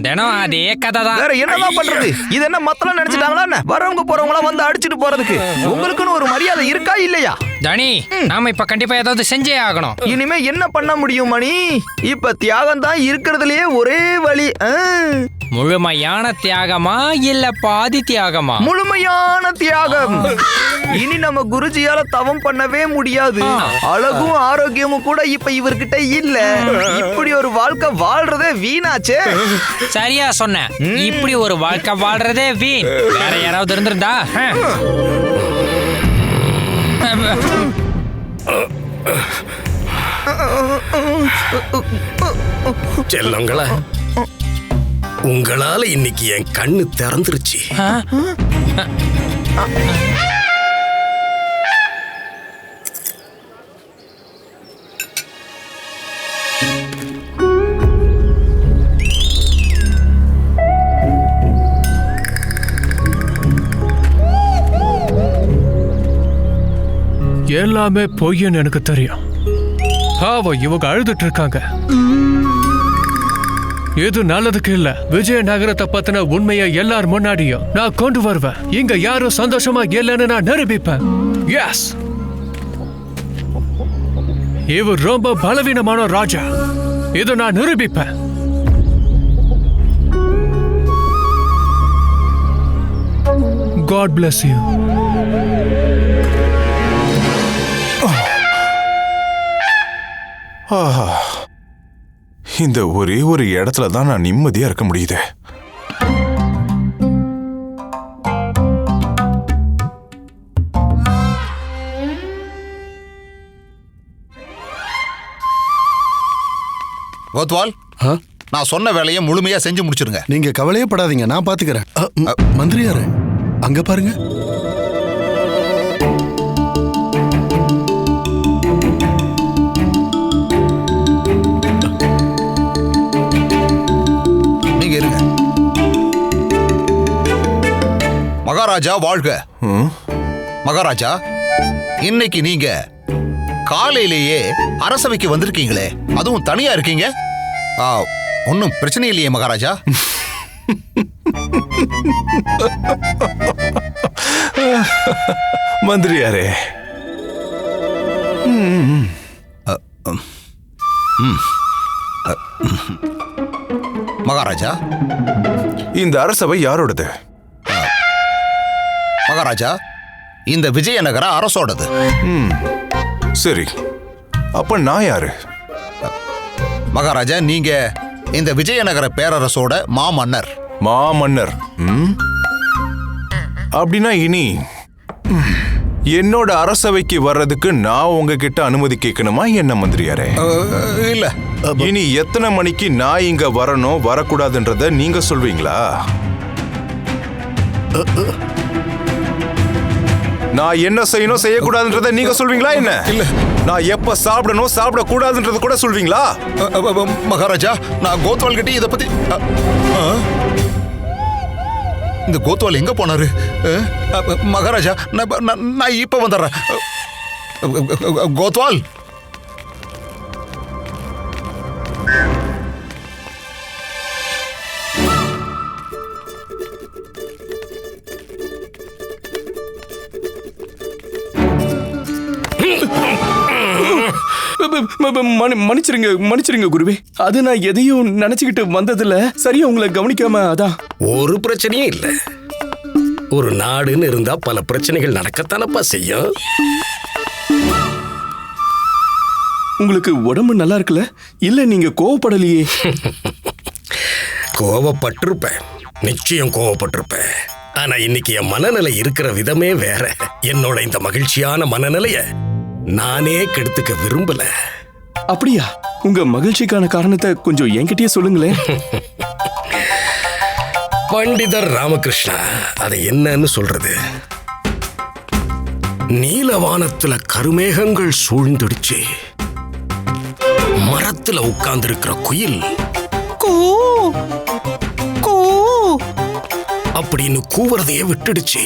அதே கதை தான். வேற என்னதான் பண்றது? இது என்ன மத்தலாம் நினைச்சிட்டாங்களா? வரவங்க போறவங்களா வந்து அடிச்சிட்டு போறதுக்கு உங்களுக்குன்னு ஒரு மரியாதை இருக்கா இல்லையா? தனி, நாம இப்ப கண்டிப்பா ஏதாவது செஞ்சே ஆகணும். இனிமே என்ன பண்ண முடியும் மணி? இப்ப தியாகம் தான் இருக்கிறதுலயே ஒரே வழி. முழுமையான தியாகமா இல்ல பாதி தியாகமா? முழுமையான தியாகம். இனி நம்ம குருஜியால தவம் பண்ணவே முடியாது. அழகும் ஆரோக்கியமும் கூட இப்ப இவர்கிட்ட இல்ல. இப்படி ஒரு வாழ்க்கை வாழ்றதே வீணாச்சே. சரியா சொன்ன. இப்படி ஒரு வாழ்க்கை வாழ்றதே வீண். வேற யாராவது இருந்திருந்தா? செல்லங்களா, உங்களால இன்னைக்கு என் கண்ணு திறந்துருச்சு. எல்லாமே பொய்ன்னு எனக்கு தெரியும். இவங்க அழுதுட்டு இருக்காங்க. இது நல்லதுக்கு இல்ல. விஜயநகரத்தை பத்தின உண்மையை எல்லார் முன்னாடியும் நான் கொண்டு வருவேன். இங்க யாரும் சந்தோஷமா இல்லைன்னு நான் நிரூபிப்பேன். எஸ், இவர் ரொம்ப பலவீனமான ராஜா. இதை நான் நிரூபிப்பேன். God bless you. இந்த ஒரே ஒரு இடத்துல தான் நான் நிம்மதியா இருக்க முடியுது. கோத்வால், நான் சொன்ன வேலையை முழுமையா செஞ்சு முடிச்சிருங்க. நீங்க கவலையே படாதீங்க, நான் பாத்துக்கிறேன். மந்திரியாரு அங்க பாருங்க. நீங்க இருங்க. மகாராஜா வாழ்க. மகாராஜா, இன்னைக்கு நீங்க காலையிலேயே அரசவைக்கு வந்திருக்கீங்களே, அதுவும் தனியா இருக்கீங்க. ஒன்னும் பிரச்சனை இல்லையே மகாராஜா? மந்திரியாரே, மகாராஜா, இந்த அரசவை யாரோடது? மகாராஜா, இந்த விஜயநகர அரசோடது. சரி, அப்ப நான் யாரு? மகாராஜா, நீங்க இந்த விஜயநகர பேரரசோட மாமன்னர். மாமன்னர்? அப்படின்னா இனி என்னோட அரசவைக்கு வர்றதுக்கு நான் உங்ககிட்ட அனுமதி கேட்கணுமா என்ன மந்திரியாரே? இல்ல. இனி எத்தனை மணிக்கு நான் இங்க வரணும் வரக்கூடாதுன்றத நீங்க சொல்வீங்களா? நான் என்ன செய்யணும் செய்யக்கூடாதுன்றத நீங்க சொல்வீங்களா என்ன? இல்ல. நான் எப்ப சாப்பிடணும் சாப்பிடக்கூடாதுன்றத கூட சொல்வீங்களா? மகாராஜா, நான் கோத்வால் கிட்ட இத பத்தி இந்த கோத்வால் எங்க போனாரு? மகாராஜா, நான் இப்ப வந்துடுறேன். கோத்வால், மன்னிச்சிருங்க குருவே. அது நான் எதையும் நினைச்சுக்கிட்டு வந்ததில்ல. சரியா உங்களை கவனிக்காம அதான். ஒரு பிரச்சனையும் இல்ல. ஒரு நாடுன்னு இருந்தா பல பிரச்சனைகள் நடக்கத்தானப்பா செய்யும். உங்களுக்கு உடம்பு நல்லா இருக்குல்ல? இல்ல நீங்க கோவப்படலையே? கோவப்பட்டிருப்பேன், நிச்சயம் கோவப்பட்டிருப்பேன். ஆனா இன்னைக்கு என் மனநிலை இருக்கிற விதமே வேற. என்னோட இந்த மகிழ்ச்சியான மனநிலைய நானே கெடுத்துக்க விரும்பல. அப்படியா? உங்க மகிழ்ச்சிக்கான காரணத்தை கொஞ்சம் என்கிட்டயே சொல்லுங்களேன். பண்டிதர் ராமகிருஷ்ணா, அதை என்னன்னு சொல்றது? நீலவானத்துல கருமேகங்கள் சூழ்ந்துடுச்சு. மரத்துல உட்கார்ந்து இருக்கிற குயில் அப்படின்னு கூவுறதையே விட்டுடுச்சு.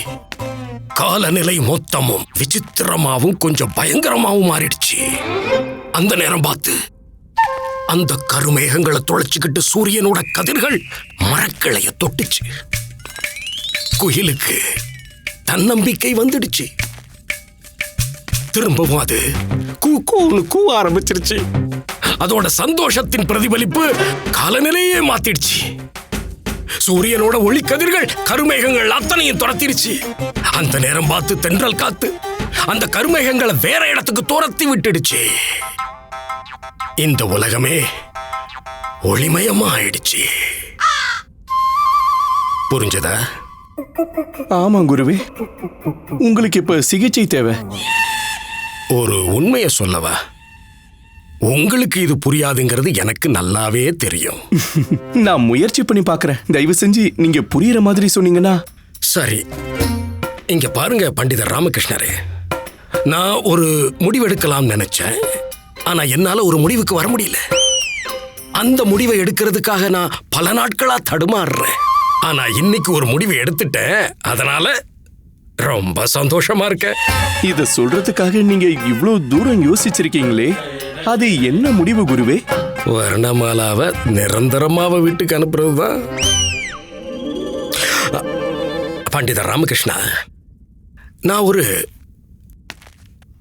காலநிலை மொத்தமும் விசித்திரமாவும் கொஞ்சம் பயங்கரமாவும் மாறிடுச்சு. அந்த நேரம் பார்த்து அந்த கருமேகங்களை தொலைச்சுக்கிட்டு சூரியனோட கதிர்கள் மரக்கிளைய தொட்டுச்சு. குயிலுக்கு தன்னம்பிக்கை வந்துடுச்சு. திரும்பவும் அது கூன்னு கூவ ஆரம்பிச்சிருச்சு. அதோட சந்தோஷத்தின் பிரதிபலிப்பு காலநிலையே மாத்திடுச்சு. சூரியனோட ஒளி கதிர்கள் கருமேகங்கள் அத்தனையும் துரத்திடுச்சு. அந்த நேரம் பார்த்து தென்றல் காத்து அந்த கருமேகங்களை வேற இடத்துக்கு துரத்தி விட்டுடுச்சு. இந்த உலகமே ஒளிமயமா ஆயிடுச்சு. புரிஞ்சதா? ஆமா குருவே. உங்களுக்கு இப்ப சிகிச்சை தேவை. ஒரு உண்மையை சொல்லவா? உங்களுக்கு இது புரியாதுங்கிறது எனக்கு நல்லாவே தெரியும். நான் முயற்சி பண்ணி பார்க்கறேன். தயவு செஞ்சு நீங்க புரியுற மாதிரி சொன்னீங்கன்னா. சரி, இங்க பாருங்க பண்டிதர் ராமகிருஷ்ணரே, நான் ஒரு முடிவெடுக்கலாம் நினைச்சேன். ஆனா என்னால ஒரு முடிவுக்கு வர முடியல. அந்த முடிவை எடுக்கிறதுக்காக நான் பல நாட்களா தடுமாறுறேன். ஆனா இன்னைக்கு ஒரு முடிவை எடுத்துட்டேன். அதனால ரொம்ப சந்தோஷமா இருக்கேன். இத சொல்றதுக்காக நீங்க இவ்ளோ தூரம் யோசிச்சிருக்கீங்களே, அது என்ன முடிவு குருவே? வர்ணமாலாவை நிரந்தரமாவ வீட்டுக்கு அனுப்புறதுதான். பண்டிதர் ராமகிருஷ்ணா, நான் ஒரு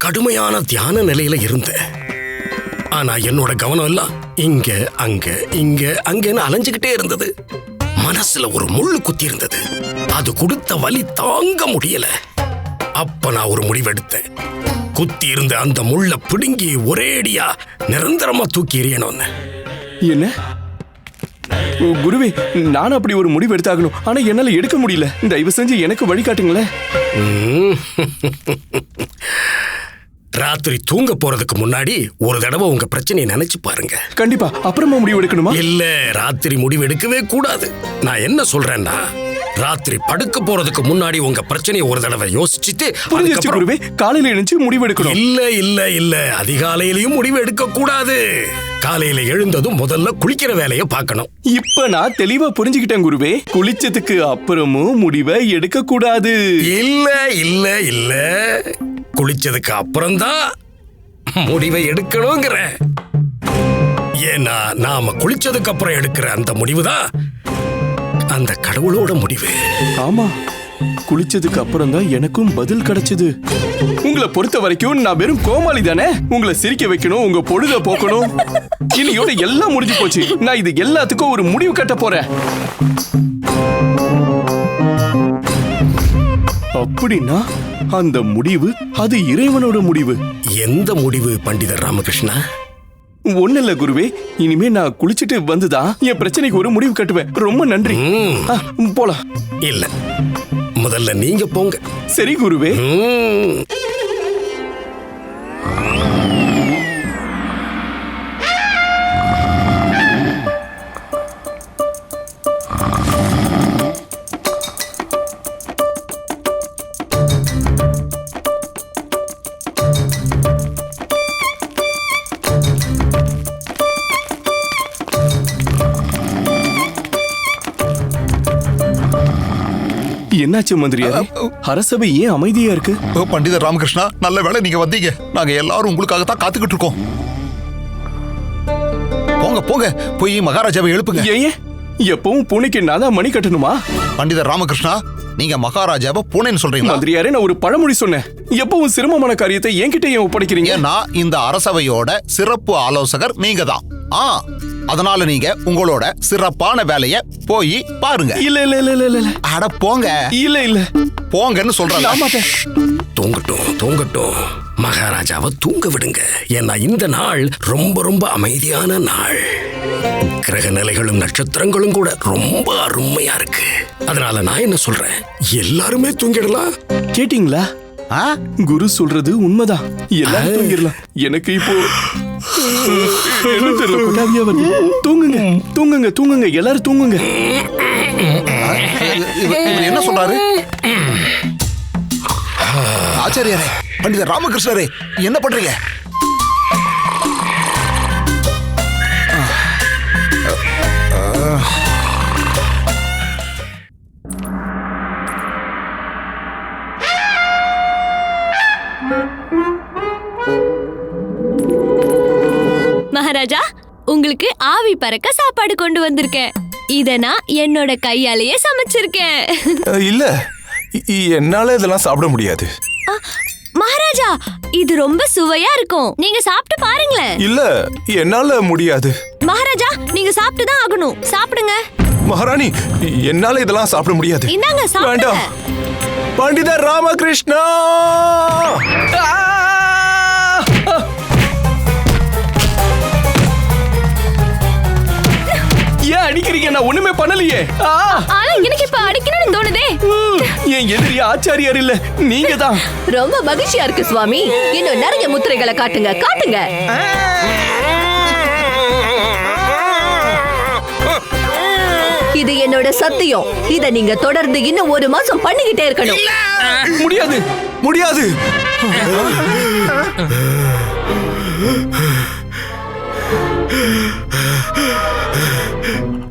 கடுமையான தியான நிலையில இருந்தேன். ஆனா என்னோட கவனம் எல்லாம் இங்க அங்க இங்க அங்கன்னு அலைஞ்சுக்கிட்டே இருந்தது. மனசுல ஒரு முள்ளு குத்தி இருந்தது. அது கொடுத்த வலி தாங்க முடியல. அப்ப நான் ஒரு முடிவெடுத்தேன். குத்தி இருந்த அந்த முள்ள பிடுங்கி ஒரேடியா நிரந்தரமா தூக்கி எறியணும்னு. என்ன குருவே, நான் அப்படி ஒரு முடிவு எடுத்தாகணும். ஆனா என்னால எடுக்க முடியல. தயவு செஞ்சு எனக்கு வழிகாட்டுங்களேன். ராத்திரி தூங்க போறதுக்கு முன்னாடி ஒரு தடவை உங்க பிரச்சனையை நினைச்சு பாருங்க. கண்டிப்பா. அப்புறமா முடிவு எடுக்கணுமா? இல்ல, ராத்திரி முடிவு எடுக்கவே கூடாது. நான் என்ன சொல்றேன்னா, ராத்திரி படுக்க போறதுக்கு முன்னாடி உங்க பிரச்சனையை ஒரு தடவை யோசிச்சுட்டு குருவே, காலையில எழுந்து முடிவு எடுக்கணும். இல்ல இல்ல இல்ல, அதிகாலையிலயும் முடிவு எடுக்க கூடாது. காலையில எழுந்ததும் முதல்ல குளிக்கிற வேலையை பார்க்கணும். இப்ப நான் தெளிவா புரிஞ்சுக்கிட்டேன் குருவே. குளிச்சதுக்கு அப்புறமும் முடிவை எடுக்க கூடாது. இல்ல இல்ல இல்ல, குளிச்சதுக்கு அப்புறம்தான் முடிவை எடுக்கணுங்கிற. ஏன்னா நாம குளிச்சதுக்கு அப்புறம் எடுக்கிற அந்த முடிவுதான் அந்த கடவுளோட முடிவு. ஆமா, குளிச்சதுக்கு அப்புறம் தான் எனக்கும் பதில் கிடைச்சது. உங்களை பொறுத்த வரைக்கும் நான் வெறும் கோமாளி தானே. உங்களை சிரிக்க வைக்கணும், உங்க பொழுத போக்கணும். இன்னையோட எல்லாம் முடிஞ்சு போச்சு. நான் இது எல்லாத்துக்கும் ஒரு முடிவு கட்ட போறேன். அப்படின்னா அந்த முடிவு அது இறைவனோட முடிவு. எந்த முடிவு பண்டிதர் ராமகிருஷ்ணா? ஒண்ணு இல்ல குருவே, இனிமே நான் குளிச்சுட்டு வந்துதான் என் பிரச்சனைக்கு ஒரு முடிவு கட்டுவேன். ரொம்ப நன்றி. போலாம். இல்ல, முதல்ல நீங்க போங்க. சரி குருவே. என்னாச்சு மந்திரியாரே? அரசவை ஏன் அமைதியா இருக்கு? பண்டிதர் ராமகிருஷ்ணா, நல்ல வேளை நீங்க வந்தீங்க. நாங்க எல்லாரும் உங்களுக்காக தான் காத்துக்கிட்டு இருக்கோம். போங்க போங்க, போய் மகாராஜாவை எழுப்புங்க. ஏன் எப்பவும் பூனைக்கு நான் தான் மணி கட்டணுமா? பண்டிதர் ராமகிருஷ்ணா, நீங்க மகாராஜாவை பூனைன்னு சொல்றீங்க. மந்திரியாரே, நான் ஒரு பழமொழி சொன்னேன். எப்பவும் சிரமமான காரியத்தை என்கிட்ட ஏன் ஒப்படைக்கிறீங்க? நான் இந்த அரசவையோட சிறப்பு ஆலோசகர் நீங்க தான். அதனால நீங்க உங்களோட சிறப்பான வேலைய போய் பாருங்க. இல்ல இல்ல இல்ல இல்ல. அட போங்க. இல்ல இல்ல, போங்கன்னு சொல்றேன். தூங்கட்டும் தூங்கட்டும், மகாராஜாவை தூங்க விடுங்க. ஏன்னா இந்த நாள் ரொம்ப ரொம்ப அமைதியான நாள். கிரக நிலைகளும் நட்சத்திரங்களும் கூட ரொம்ப அருமையா இருக்கு. அதனால நான் என்ன சொல்றேன், எல்லாருமே தூங்கிடலாம். கேட்டீங்களா? குரு சொல்றது உண்மைதான். எல்லாரும் தூங்கிடலாம். எனக்கு இப்போ என்ன தெரியல, கொட்டாவியா வருது. தூங்குங்க தூங்குங்க தூங்குங்க, எல்லாரும் தூங்குங்க. என்ன சொல்றாரு? ஆச்சாரியாரே, பண்டிதர் ராமகிருஷ்ணரே, என்ன பண்றீங்க? மகாராஜா, உங்களுக்கு ஆவி பறக்க சாப்பாடு கொண்டு வந்திருக்கேன். இத நான் என்னோட கையாலேயே சமைச்சிருக்கேன். இல்ல, என்னால இதெல்லாம் சாப்பிட முடியாது. மகாராஜா, இது ரொம்ப சுவையா இருக்கும். நீங்க சாப்பிட்டு பாருங்களேன். இல்ல, என்னால முடியாது. மகாராஜா, நீங்க சாப்பிட்டு தான் ஆகணும். சாப்பிடுங்க. மகாராணி, என்னால இதெல்லாம் சாப்பிட முடியாது. இந்தாங்க, சாப்பிடுங்க. வேண்டாம். பண்டிதர் ராமகிருஷ்ணா! ஏன் அடிக்கிறீங்க? நான் ஒண்ணுமே பண்ணலையே. ஆனா எனக்கு இப்ப அடிக்கணும்னு தோணுதே. என் எதிரி ஆச்சாரியார் இல்ல, நீங்க தான். ரொம்ப மகிழ்ச்சியா இருக்கு சுவாமி. இன்னும் நிறைய முத்திரைகளை காட்டுங்க காட்டுங்க. இது என்னோட சத்தியம். இத நீங்க தொடர்ந்து இன்னும் 1 மாசம் பண்ணிக்கிட்டே இருக்கணும். முடியாது முடியாது.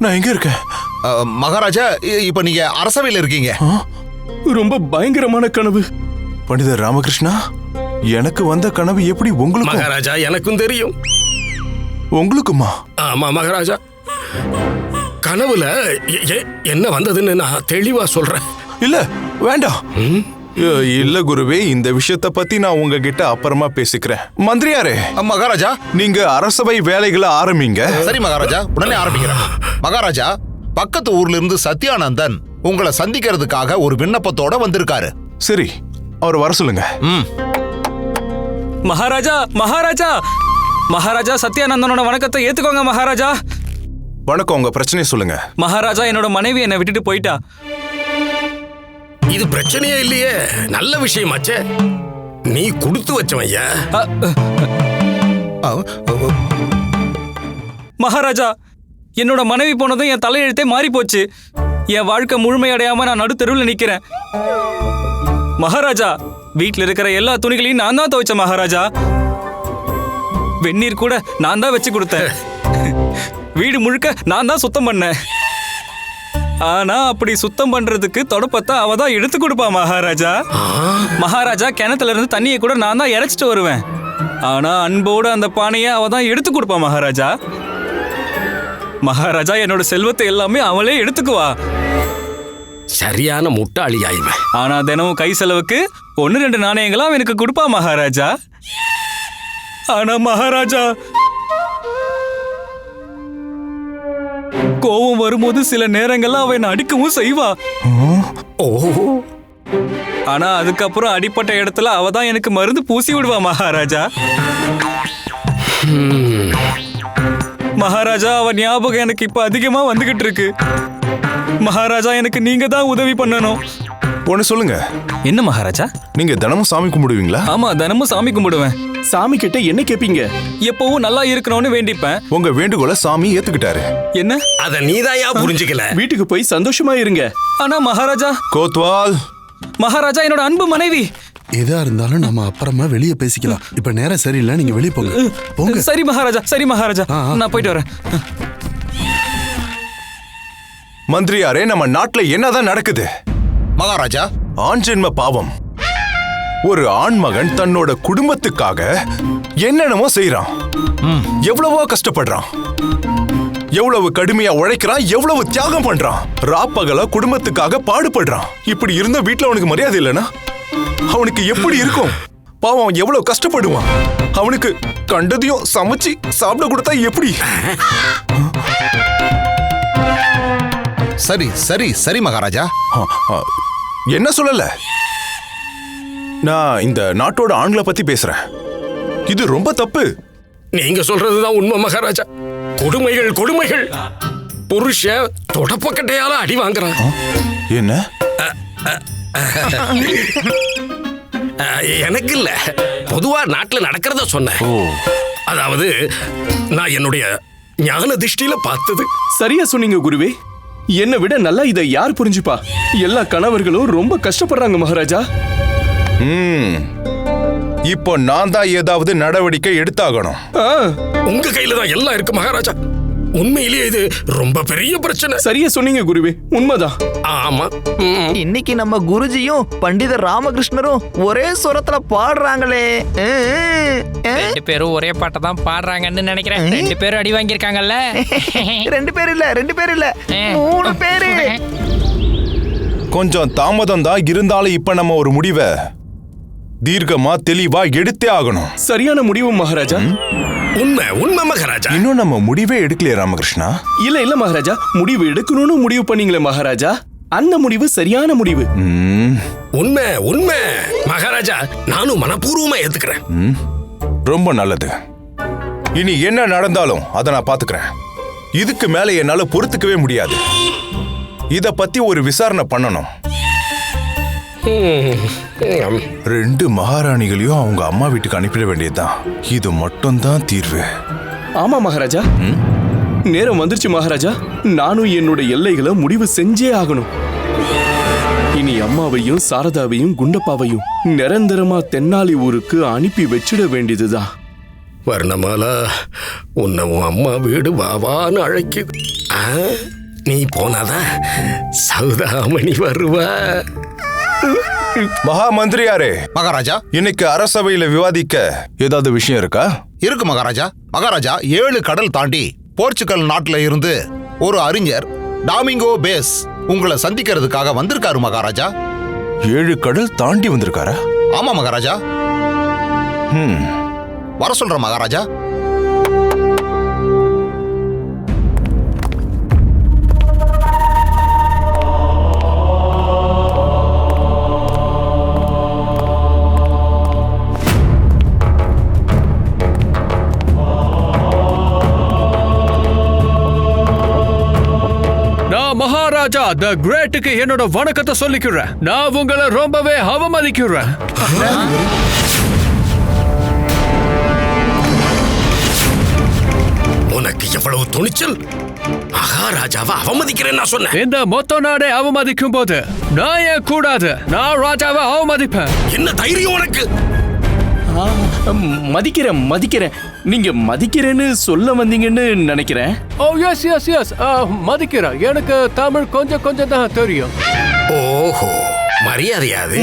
நான் எங்க இருக்கேன்? மகாராஜா, இப்ப நீங்க அரசவையில் இருக்கீங்க. ரொம்ப பயங்கரமான கனவு. பண்டிதர் ராமகிருஷ்ணா, எனக்கு வந்த கனவு எப்படி உங்களுக்கு? மகாராஜா, எனக்கும் தெரியும். உங்களுக்குமா? ஆமா மகாராஜா, கனவுல என்ன வந்ததுன்னு நான் தெளிவா சொல்றேன். இல்ல, வேண்டாம். இல்ல குருவே, இந்த விஷயத்தை பத்தி நான் உங்ககிட்ட அப்புறமா பேசிக்கிறேன். மந்திரியாரே. மகாராஜா, நீங்க அரசவை வேலைகளை ஆரம்பிங்க. சரி மகாராஜா, உடனே ஆரம்பிக்கிறேன். மகாராஜா, பக்கத்து ஊர்ல இருந்து சத்யானந்தன் உங்களை சந்திக்கிறதுக்காக ஒரு விண்ணப்பத்தோட வந்திருக்காரு. சரி, அவர் வர சொல்லுங்க. மகாராஜா மகாராஜா மகாராஜா, சத்யானந்தனோட வணக்கத்தை ஏத்துக்கோங்க மகாராஜா. வணக்கம், உங்க பிரச்சனையை சொல்லுங்க. மகாராஜா, என்னோட மனைவி என்னை விட்டுட்டு போயிட்டா. இது பிரச்சனையே இல்லையே, நல்ல விஷயமாச்சே. நீ கொடுத்து வச்சவன் ஐயா. மகாராஜா, என்னோட மனைவி போனதும் என் தலையெழுத்தே மாறி போச்சு. என் வாழ்க்கை முழுமையடையாம நான் நடு தெருவில் நிக்கிறேன். மகாராஜா, வீட்டில் இருக்கிற எல்லா துணிகளையும் நான் தான் துவைச்சேன் மகாராஜா. வெந்நீர் கூட நான் தான் வச்சு கொடுத்தேன். வீடு முழுக்க நான் தான் சுத்தம் பண்ணேன். ஆனா அப்படி சுத்தம் பண்றதுக்கு தொடப்பத்தை அவ தான் எடுத்து கொடுப்பா மகாராஜா. மகாராஜா, கிணத்துல இருந்து தண்ணியை கூட நான் தான் இறைச்சிட்டு வருவேன். ஆனா அன்போடு அந்த பானையை அவ தான் எடுத்து கொடுப்பா மகாராஜா. மகாராஜா, என்னோட செல்வத்தை எல்லாமே அவளே எடுத்துக்குவா. சரியான முட்டாளி ஆயிவன். ஆனா தினமும் கை செலவுக்கு 1-2 நாணயங்களா எனக்கு கொடுப்பா மகாராஜா. ஆனா மகாராஜா, கோவம் வரும்போது சில நேரங்கள்ல அவ என்ன அடிக்கவும் செய்வா. ஆனா அதுக்கப்புறம் அடிப்பட்ட இடத்துல அவ தான் எனக்கு மருந்து பூசி விடுவா மகாராஜா. மகாராஜா, அவ ஞாபகம் எனக்கு இப்ப அதிகமா வந்துகிட்டு இருக்கு. மகாராஜா, எனக்கு நீங்க தான் உதவி பண்ணணும். ஒன்னு சொல்லுங்க. என்ன மகாராஜா? நீங்க தினமும் சாமி கும்பிடுவீங்களா? ஆமா, தினமும் சாமி கும்பிடுவேன். சாமி கிட்ட என்ன கேப்பீங்க? எப்பவும் நல்லா இருக்கணும்னு வேண்டிப்பேன். உங்க வேண்டுகோளை சாமி ஏத்துக்கிட்டாரு. என்ன? அத நீதாயா புரிஞ்சுக்கல. வீட்டுக்கு போய் சந்தோஷமா இருங்க. ஆனா மகாராஜா. கோத்வால். மகாராஜா, என்னோட அன்பு மனைவி. எதா இருந்தாலும் நம்ம அப்புறமா வெளியே பேசிக்கலாம். இப்ப நேரம் சரியில்லை, நீங்க வெளியே போங்க. போங்க. சரி மகாராஜா, சரி மகாராஜா, நான் போயிட்டு வரேன். மந்திரியாரே, நம்ம நாட்டுல என்னதான் நடக்குது? மகாராஜா, ஆண் ஜென்ம பாவம். ஒரு ஆண்மகன் தன்னோட குடும்பத்துக்காக என்னென்னமோ செய்யறான். எவ்வளவோ கஷ்டப்படுறான், எவ்வளவு கடுமையா உழைக்கிறான், எவ்வளவு தியாகம் பண்றான், ராப்பகல குடும்பத்துக்காக பாடுபடுறான். இப்படி இருந்த வீட்டுல அவனுக்கு மரியாதை இல்லைன்னா அவனுக்கு எப்படி இருக்கும்? பாவம், அவன் எவ்வளவு கஷ்டப்படுவான். அவனுக்கு கண்டதையும் சமைச்சு சாப்பிட கொடுத்தா எப்படி? சரி சரி சரி மகாராஜா. என்ன சொல்லல, நான் இந்த நாட்டோட ஆண்களை பத்தி பேசுறேன். இது ரொம்ப தப்பு. நீங்க சொல்றதுதான் உண்மை மகாராஜா. கொடுமைகள் கொடுமைகள். புருஷன் தொடப்பக்கட்டையால அடி வாங்குறான். என்ன? எனக்கு இல்ல, பொதுவா நாட்டுல நடக்கிறத சொன்னேன். அதாவது நான் என்னுடைய ஞான திருஷ்டியில பார்த்தது. சரியா சொன்னீங்க குருவே. என்னை விட நல்லா இதை யார் புரிஞ்சுப்பா? எல்லா கணவர்களும் ரொம்ப கஷ்டப்படுறாங்க மகாராஜா. இப்போ நான் தான் ஏதாவது நடவடிக்கை எடுத்தாகணும். உங்க கையில தான் எல்லாம் இருக்கு மகாராஜா. உண்மையிலேயே இது ரொம்ப பெரிய பிரச்சனை. சரியா சொன்னீங்க குருவே, உண்மைதான். ஆமா. இன்னைக்கு நம்ம குருஜியும் பண்டிதர் ராமகிருஷ்ணரும் ஒரே சுரத்துல பாடுறாங்களே. 2 பேரும் ஒரே பாட்டை தான் பாடுறாங்கன்னு நினைக்கிறேன். 2 பேரும் அடி வாங்கியிருக்காங்கல்ல. 2 பேர் இல்ல, 3 பேரு. கொஞ்சம் தாமதம் தான் இருந்தாலும் இப்ப நம்ம ஒரு முடிவை தீர்க்கமா தெளிவா எடுத்தே ஆகணும். சரியான முடிவு மகாராஜா. உண்மை உண்மை மகாராஜா. இன்னும் நம்ம முடிவே எடுக்கலையே ராமகிருஷ்ணா. இல்ல மகாராஜா, முடிவு எடுக்கணும்னு முடிவு பண்ணீங்களே மகாராஜா. அந்த முடிவு சரியான முடிவு. உண்மை உண்மை மகாராஜா. நானும் மனப்பூர்வமா ஏத்துக்கிறேன். ரொம்ப நல்லது. இனி என்ன நடந்தாலும் அதை நான் பாத்துக்கிறேன். இதுக்கு மேல என்னால பொறுத்துக்கவே முடியாது. இத பத்தி ஒரு விசாரணை பண்ணணும். 2 மகாராணிகளையும் அவங்க அம்மா வீட்டுக்கு அனுப்பிட வேண்டியதுதான். இது மட்டும் தான் தீர்வு. ஆமா மகாராஜா, நேரம் வந்துருச்சு மகாராஜா. நானும் என்னோட எல்லைகளை முடிவு செஞ்சே ஆகணும். இனி அம்மாவையும் சாரதாவையும் குண்டப்பாவையும் நிரந்தரமா தென்னாலி ஊருக்கு அனுப்பி வச்சிட வேண்டியதுதான். வர்ணமாலா, உன்னை உன் அம்மா வீடு வாவான்னு அழைக்குது. நீ போனாதான் சௌதாமணி வருவா. மகா மந்திரியாரே. மகாராஜா, இன்னைக்கு அரசவையில விவாதிக்க ஏதாவது விஷயம் இருக்கா? இருக்கு மகாராஜா. மகாராஜா, 7 கடல் தாண்டி போர்ச்சுகல் நாட்டுல இருந்து ஒரு அறிஞர் டாமிங்கோ பேஸ் உங்களை சந்திக்கிறதுக்காக வந்திருக்காரு மகாராஜா. 7 கடல் தாண்டி வந்திருக்காரா? ஆமா மகாராஜா. வர சொல்ற மகாராஜா. நான் மகாராஜா த கிரேட்டுக்கு என்னோட வணக்கத்தை சொல்லிக்கிறேன். நான் உங்களை ரொம்பவே அவமதிக்கிறேன். உனக்கு எவ்வளவு துணிச்சல்! மகாராஜாவை அவமதிக்கிறேன் நான் சொன்னேன். இந்த மொத்த நாடே அவமதிக்கும் போது நான் ஏன் கூடாது? நான் ராஜாவை அவமதிப்பேன். என்ன தைரியம் உனக்கு? மதிக்கிறேன். நீங்க மதிக்கிறேன்னு சொல்ல வந்தீங்கன்னு நினைக்கிறேன். ஓ எஸ் எஸ் எஸ் மதிக்கிறேன். எனக்கு தமிழ் கொஞ்சம் தான் தெரியும். ஓஹோ, மரியாதையாது?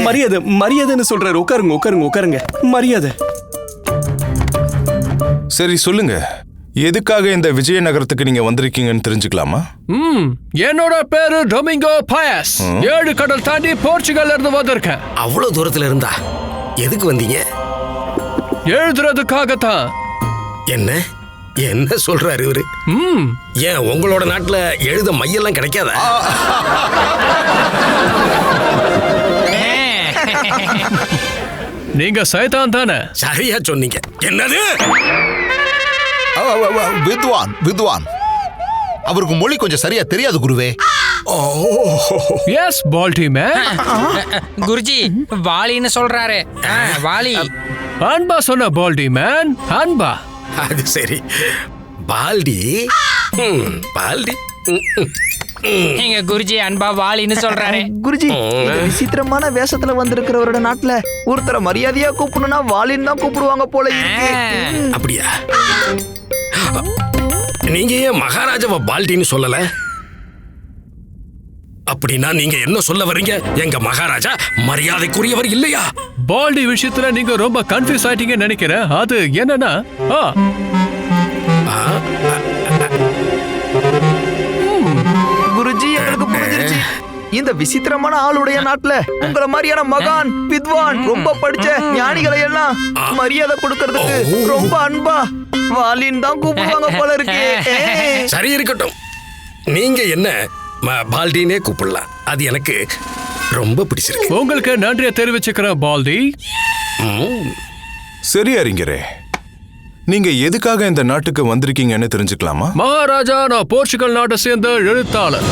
மரியாதைன்னு சொல்றாரு. உட்காருங்க. மரியாதை. சரி சொல்லுங்க, எதுக்காக இந்த விஜயநகரத்துக்கு நீங்க வந்திருக்கீங்கன்னு தெரிஞ்சுக்கலாமா? என்னோட பேரு டொமிங்கோ பயஸ். 7 கடல் தாண்டி போர்ச்சுகல்ல இருந்து வந்திருக்கேன். அவ்வளவு தூரத்துல இருந்தா எதுக்கு வந்தீங்க? எழுதுறதுக்காகத்தான். என்ன சொல்றாரு இவரு? ஏன் உங்களோட நாட்டுல எழுத மையெல்லாம் கிடைக்காதா? நீங்க சைதான் தானே? சரியா சொன்னீங்க. என்னது? வித்வான் அவருக்கு மொழி கொஞ்சம் சரியா தெரியாது குருவே. S Balti man. குருஜி வாலின்னு சொல்றாரு. வாலி. அன்பா சொன்ன பால்டி மேன். அன்பா. அது சரி. பால்டி. எங்க குருஜி அன்பா வாலின்னு சொல்றாரு. குருஜி, இந்த விசித்திரமான வேஷத்துல வந்திருக்கிறவரோட நாட்டுல ஒருத்தரை மரியாதையா கூப்பிடணும்னா வாலின்னு தான் கூப்பிடுவாங்க போல இருக்கு. அப்படியா? நீங்க ஏன் மகாராஜாவை பால்டின்னு சொல்லல? அப்படின்னா நீங்க என்ன சொல்ல வர்றீங்க? எங்க மகாராஜா மரியாதைக்குரியவர் இல்லையா? பால்டி விஷயத்துல நீங்க ரொம்ப கன்ஃபியூஸ் ஆயிட்டீங்கன்னு நினைக்கிறேன். அது என்னன்னா குருஜி, எங்களுக்கு புரிஞ்சிருச்சு. இந்த விசித்திரமான ஆளுடைய நாட்டுல உங்கள மாதிரியான மகான் வித்வான் ரொம்ப படிச்ச ஞானிகளை எல்லாம் மரியாதை கொடுக்கறதுக்கு ரொம்ப அன்பா வாலின்னு தான் கூப்பிடுவாங்க போல இருக்கு. சரி இருக்கட்டும், நீங்க என்ன பால்டினே கூப்பிடலாம். அது எனக்கு ரொம்ப பிடிச்சிருக்கு. உங்களுக்கு நன்றியை தெரிவிச்சுக்கிறேன் பால்டி. சரி அறிஞரே, நீங்க எதுக்காக இந்த நாட்டுக்கு வந்திருக்கீங்கன்னு தெரிஞ்சுக்கலாமா? மகாராஜா, நான் போர்ச்சுகல் நாட்டை சேர்ந்த எழுத்தாளர்.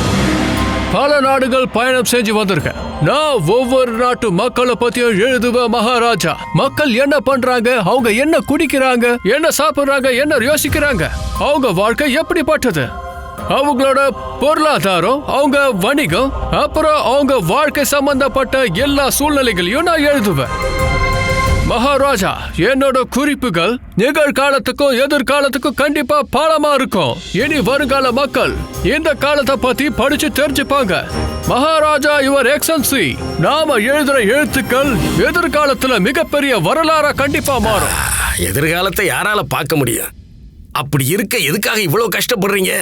பல நாடுகள் பயணம் செஞ்சு வந்திருக்கேன். நான் ஒவ்வொரு நாட்டு மக்களை பத்தியும் எழுதுவேன் மகாராஜா. மக்கள் என்ன பண்றாங்க, அவங்க என்ன குடிக்கிறாங்க, என்ன சாப்பிடுறாங்க, என்ன யோசிக்கிறாங்க, அவங்க வாழ்க்கை எப்படிப்பட்டது, அவங்களோட பொருளாதாரம், அவங்க வணிகம், அப்புறம் அவங்க வாழ்க்கை சம்பந்தப்பட்ட எல்லா சூழ்நிலைகளையும் நான் எழுதுவேன் மகாராஜா. என்னோட குறிப்புகள் நிகழ்காலத்துக்கும் எதிர்காலத்துக்கும் கண்டிப்பா பாலமா இருக்கும். இனி வருங்கால மக்கள் இந்த காலத்தை பத்தி படிச்சு தெரிஞ்சுப்பாங்க. மகாராஜா, யுவர் எக்ஸலன்சி, நாம எழுதுற எழுத்துக்கள் எதிர்காலத்துல மிகப்பெரிய வரலாறா கண்டிப்பா மாறும். எதிர்காலத்தை யாரால பார்க்க முடியும்? அப்படி இருக்க எதுக்காக இவ்வளவு கஷ்டப்படுறீங்க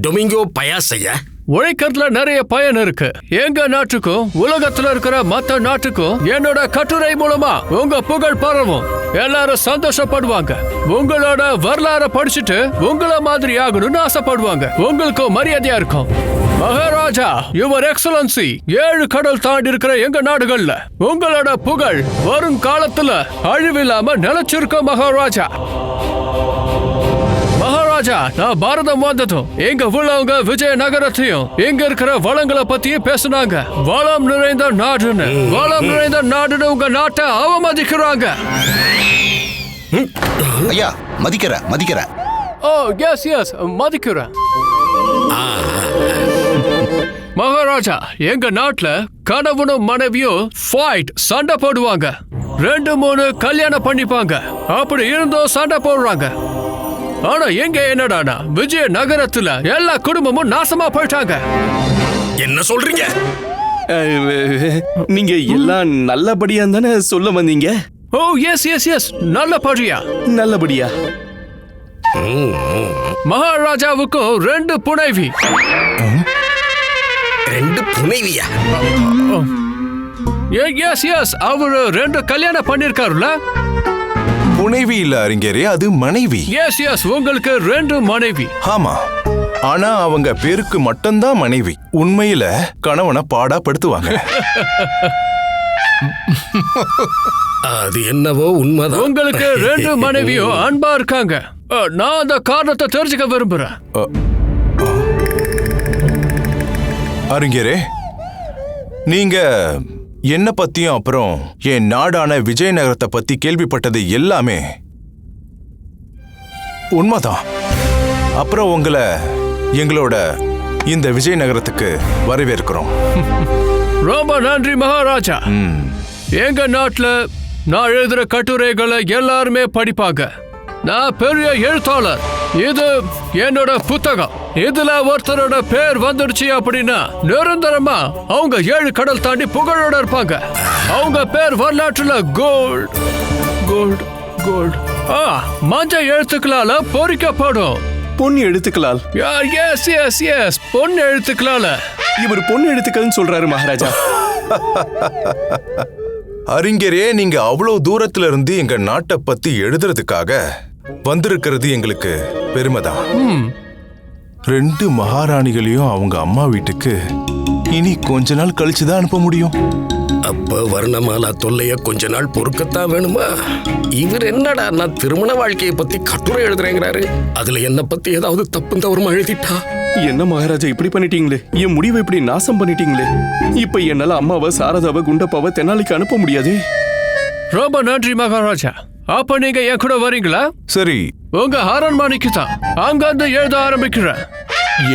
டொமிங்கோ பயாஸ் ஐயா? உழைக்கிறதுல நிறைய பயன் இருக்கு. எங்க நாட்டுக்கும் உலகத்துல இருக்கிற மத்த நாட்டுக்கும் என்னோட கட்டுரை மூலமா உங்க புகழ் பரவும். எல்லாரும் சந்தோஷப்படுவாங்க. உங்களோட வரலாறு படிச்சுட்டு உங்கள மாதிரி ஆகணும்னு ஆசைப்படுவாங்க. உங்களுக்கும் மரியாதையா இருக்கும். மகாராஜா, யுவர் எக்ஸலன்சி, 7 கடல் தாண்டி இருக்கிற எங்க நாடுகள்ல உங்களோட புகழ் வரும் காலத்துல அழிவில்லாம நிலைச்சிருக்கும் மகாராஜா. மகாராஜா, நான் பாரதம் வந்ததும் எங்க உள்ளவங்க விஜயநகரத்தையும் இங்க இருக்கிற வளங்களை பத்தியும் பேசுனாங்க. வளம் நிறைந்த நாடுன்னு உங்க நாட்டை அவமதிக்கிறாங்க. ஐயா, மதிக்கிற. ஓ எஸ் எஸ், மதிக்கிறேன் மகாராஜா. எங்க நாட்டுல கணவனும் மனைவியும் ஃபைட், சண்டை போடுவாங்க. 2-3 கல்யாணம் பண்ணிப்பாங்க. அப்படி இருந்தும் சண்டை போடுறாங்க. ஆனா எங்க என்னடானா விஜயநகரத்துல எல்லா குடும்பமும் நாசமா போயிட்டாங்க. என்ன சொல்றீங்க? நீங்க எல்லாம் நல்லபடியா தானே சொல்ல வந்தீங்க? ஓ எஸ் எஸ் எஸ், நல்லபடியா. மகாராஜாவுக்கும் 2 புனைவி. 2 புனைவியா? எஸ் எஸ், அவரு 2 கல்யாணம் பண்ணிருக்காருல. புனைவி இல்ல அறிஞரே, அது மனைவி. எஸ் எஸ், உங்களுக்கு 2 மனைவி. ஆமா, ஆனா அவங்க பேருக்கு மட்டும்தான் மனைவி. உண்மையில கணவனை பாடா படுத்துவாங்க. அது என்னவோ உண்மைதான். உங்களுக்கு 2 மனைவியும் அன்பா இருக்காங்க. நான் அந்த காரணத்தை தெரிஞ்சுக்க விரும்புறேன். அறிஞரே, நீங்க என்ன பத்தியும் அப்புறம் என் நாடான விஜயநகரத்தை பத்தி கேள்விப்பட்டது எல்லாமே உண்மைதான். அப்புறம் உங்களை எங்களோட இந்த விஜயநகரத்துக்கு வரவேற்கிறோம். ரொம்ப நன்றி மகாராஜா. எங்க நாட்டுல நான் எழுதுற கட்டுரைகளை எல்லாருமே படிப்பாங்க. நான் பெரிய எழுத்தாளர். இது என்னோட புத்தகம். இதுல ஒருத்தரோட பேர் வந்துடுச்சு அப்படின்னா நிரந்தரமா அவங்க 7 கடல் தாண்டி புகழோட இருப்பாங்க. அவங்க பேர் வரலாற்றுல கோல்ட் கோல்ட் கோல்ட் மஞ்சள் எழுத்துக்களால பொறிக்கப்படும். பொன் எழுத்துக்களால். எஸ் எஸ் எஸ் பொன் எழுத்துக்களால. இவர் பொன் எழுத்துக்கள்னு சொல்றாரு மகாராஜா. அறிஞரே, நீங்க அவ்வளவு தூரத்துல இருந்து எங்க நாட்டை பத்தி எழுதுறதுக்காக வந்திருக்கிறது எங்களுக்கு பெருமைதான். 2 மகாராணிகளையும் அவங்க அம்மா வீட்டுக்கு இனி கொஞ்ச நாள் கழிச்சுதான் அனுப்ப முடியும். அப்ப வர்ணமாலா தொல்லைய கொஞ்ச நாள் பொறுக்கத்தான் வேணுமா? இவர் என்னடா நான் திருமண வாழ்க்கையை பத்தி கட்டுரை எழுதுறேங்கிறாரு. அதுல என்ன பத்தி ஏதாவது தப்பு தவறுமா எழுதிட்டா? என்ன மகாராஜா இப்படி பண்ணிட்டீங்களே, என் முடிவை இப்படி நாசம் பண்ணிட்டீங்களே. இப்ப என்னால அம்மாவை, சாரதாவை, குண்டப்பாவை தென்னாலிக்கு அனுப்ப முடியாது. ரொம்ப நன்றி மகாராஜா. அப்ப நீங்க என் கூட வரீங்களா? சரி. உங்க அரண்மனைக்கு தான் அங்கிருந்து எழுத ஆரம்பிக்கிறேன்.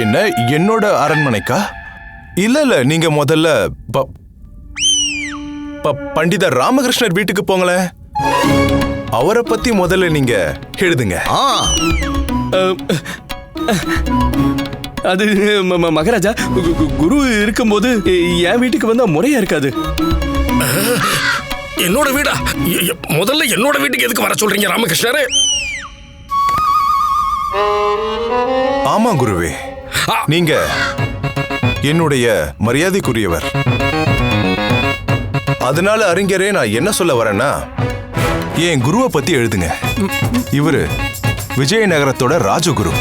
என்ன, என்னோட அரண்மனைக்கா? இல்ல, நீங்க முதல்ல பண்டிதர் ராமகிருஷ்ணர் வீட்டுக்கு போங்களேன். அவரை பத்தி முதல்ல நீங்க எழுதுங்க. அது மகாராஜா, குரு இருக்கும்போது என் வீட்டுக்கு வந்தா முறையா இருக்காது. என்னோட வீடா? முதல்ல என்னோட வீட்டுக்கு எதுக்கு வர சொல்றீங்க ராமகிருஷ்ணரே? ஆமா குருவே, நீங்க என்னுடைய மரியாதைக்குரியவர். அதனால அறிஞரே, நான் என்ன சொல்ல வரேன்னா, என் குருவை பத்தி எழுதுங்க. இவரு விஜயநகரத்தோட ராஜகுரு,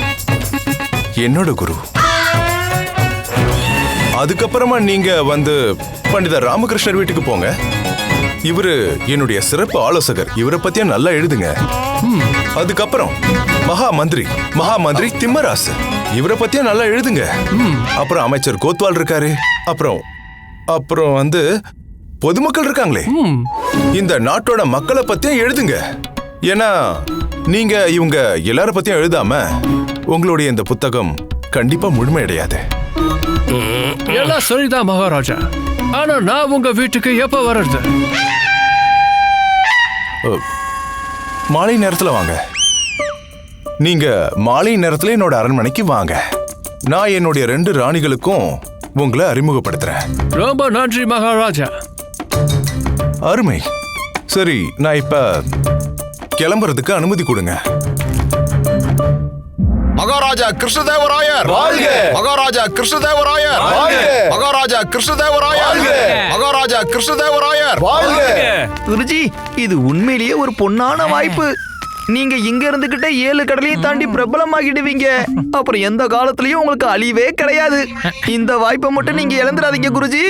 என்னோட குரு. அதுக்கப்புறமா நீங்க வந்து பண்டிதர் ராமகிருஷ்ணர் வீட்டுக்கு போங்க. இவரு என்னுடைய சிறப்பு ஆலோசகர். இவரை பத்தியா நல்லா எழுதுங்க. அதுக்கப்புறம் மகாமந்திரி திம்மராசு, இவரை பத்தியா நல்லா எழுதுங்க. அப்புறம் அமைச்சர் கோத்வால் இருக்காரு. அப்புறம் வந்து பொதுமக்கள் இருக்காங்களே, இந்த நாட்டோட மக்களை பத்தியும் எழுதுங்க. ஏன்னா நீங்க இவங்க எல்லார பத்தியும் எழுதாம உங்களுடைய இந்த புத்தகம் கண்டிப்பா முழுமையடையாது. எல்லாம் சரிதான் மகாராஜா. ஆனா நான் உங்க வீட்டுக்கு எப்ப வர்றது? மாலை நேரத்துல வாங்க. நீங்க மாலை நேரத்துல என்னோட அரண்மனைக்கு வாங்க. நான் என்னுடைய 2 ராணிகளுக்கும் உங்களை அறிமுகப்படுத்துறேன். ரொம்ப நன்றி மகாராஜா. அருமை. சரி, நான் இப்ப கிளம்புறதுக்கு அனுமதி கொடுங்க. மகாராஜா கிருஷ்ணதேவராயர் வாழ்க! மகாராஜா கிருஷ்ணதேவராயர் வாழ்க! மகாராஜா கிருஷ்ணதேவராயர் வாழ்க! மகாராஜா கிருஷ்ணதேவராயர் வாழ்க! குருஜி, இது உண்மையிலேயே ஒரு பொன்னான வாய்ப்பு. நீங்க இங்க இருந்துகிட்டே 7 கடலையும் தாண்டி பிரபலமாகிடுவீங்க. அப்புறம் எந்த காலத்திலயும் உங்களுக்கு அழிவே கிடையாது. இந்த வாய்ப்பை மட்டும் நீங்க இழந்துடாதீங்க குருஜி.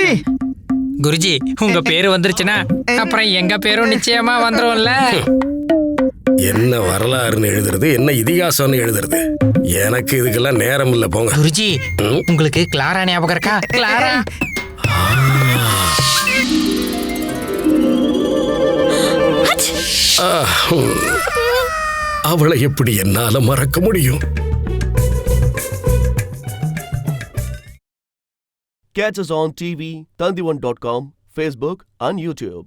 குருஜி, உங்க பேரு வந்துருச்சுன்னா அப்புறம் எங்க பேரும் நிச்சயமா வந்துரும்ல. என்ன வரலாறுன்னு எழுதுறது, என்ன இதிகாசம்னு எழுதுறது, எனக்கு இதுக்கெல்லாம் நேரம் இல்ல. போங்க. குருஜி, உங்களுக்கு கிளாரா ஞாபகம் இருக்கா? கிளாரா அவளை எப்படி என்னால மறக்க முடியும்? Catch us on TV, Tandivan.com, Facebook and YouTube.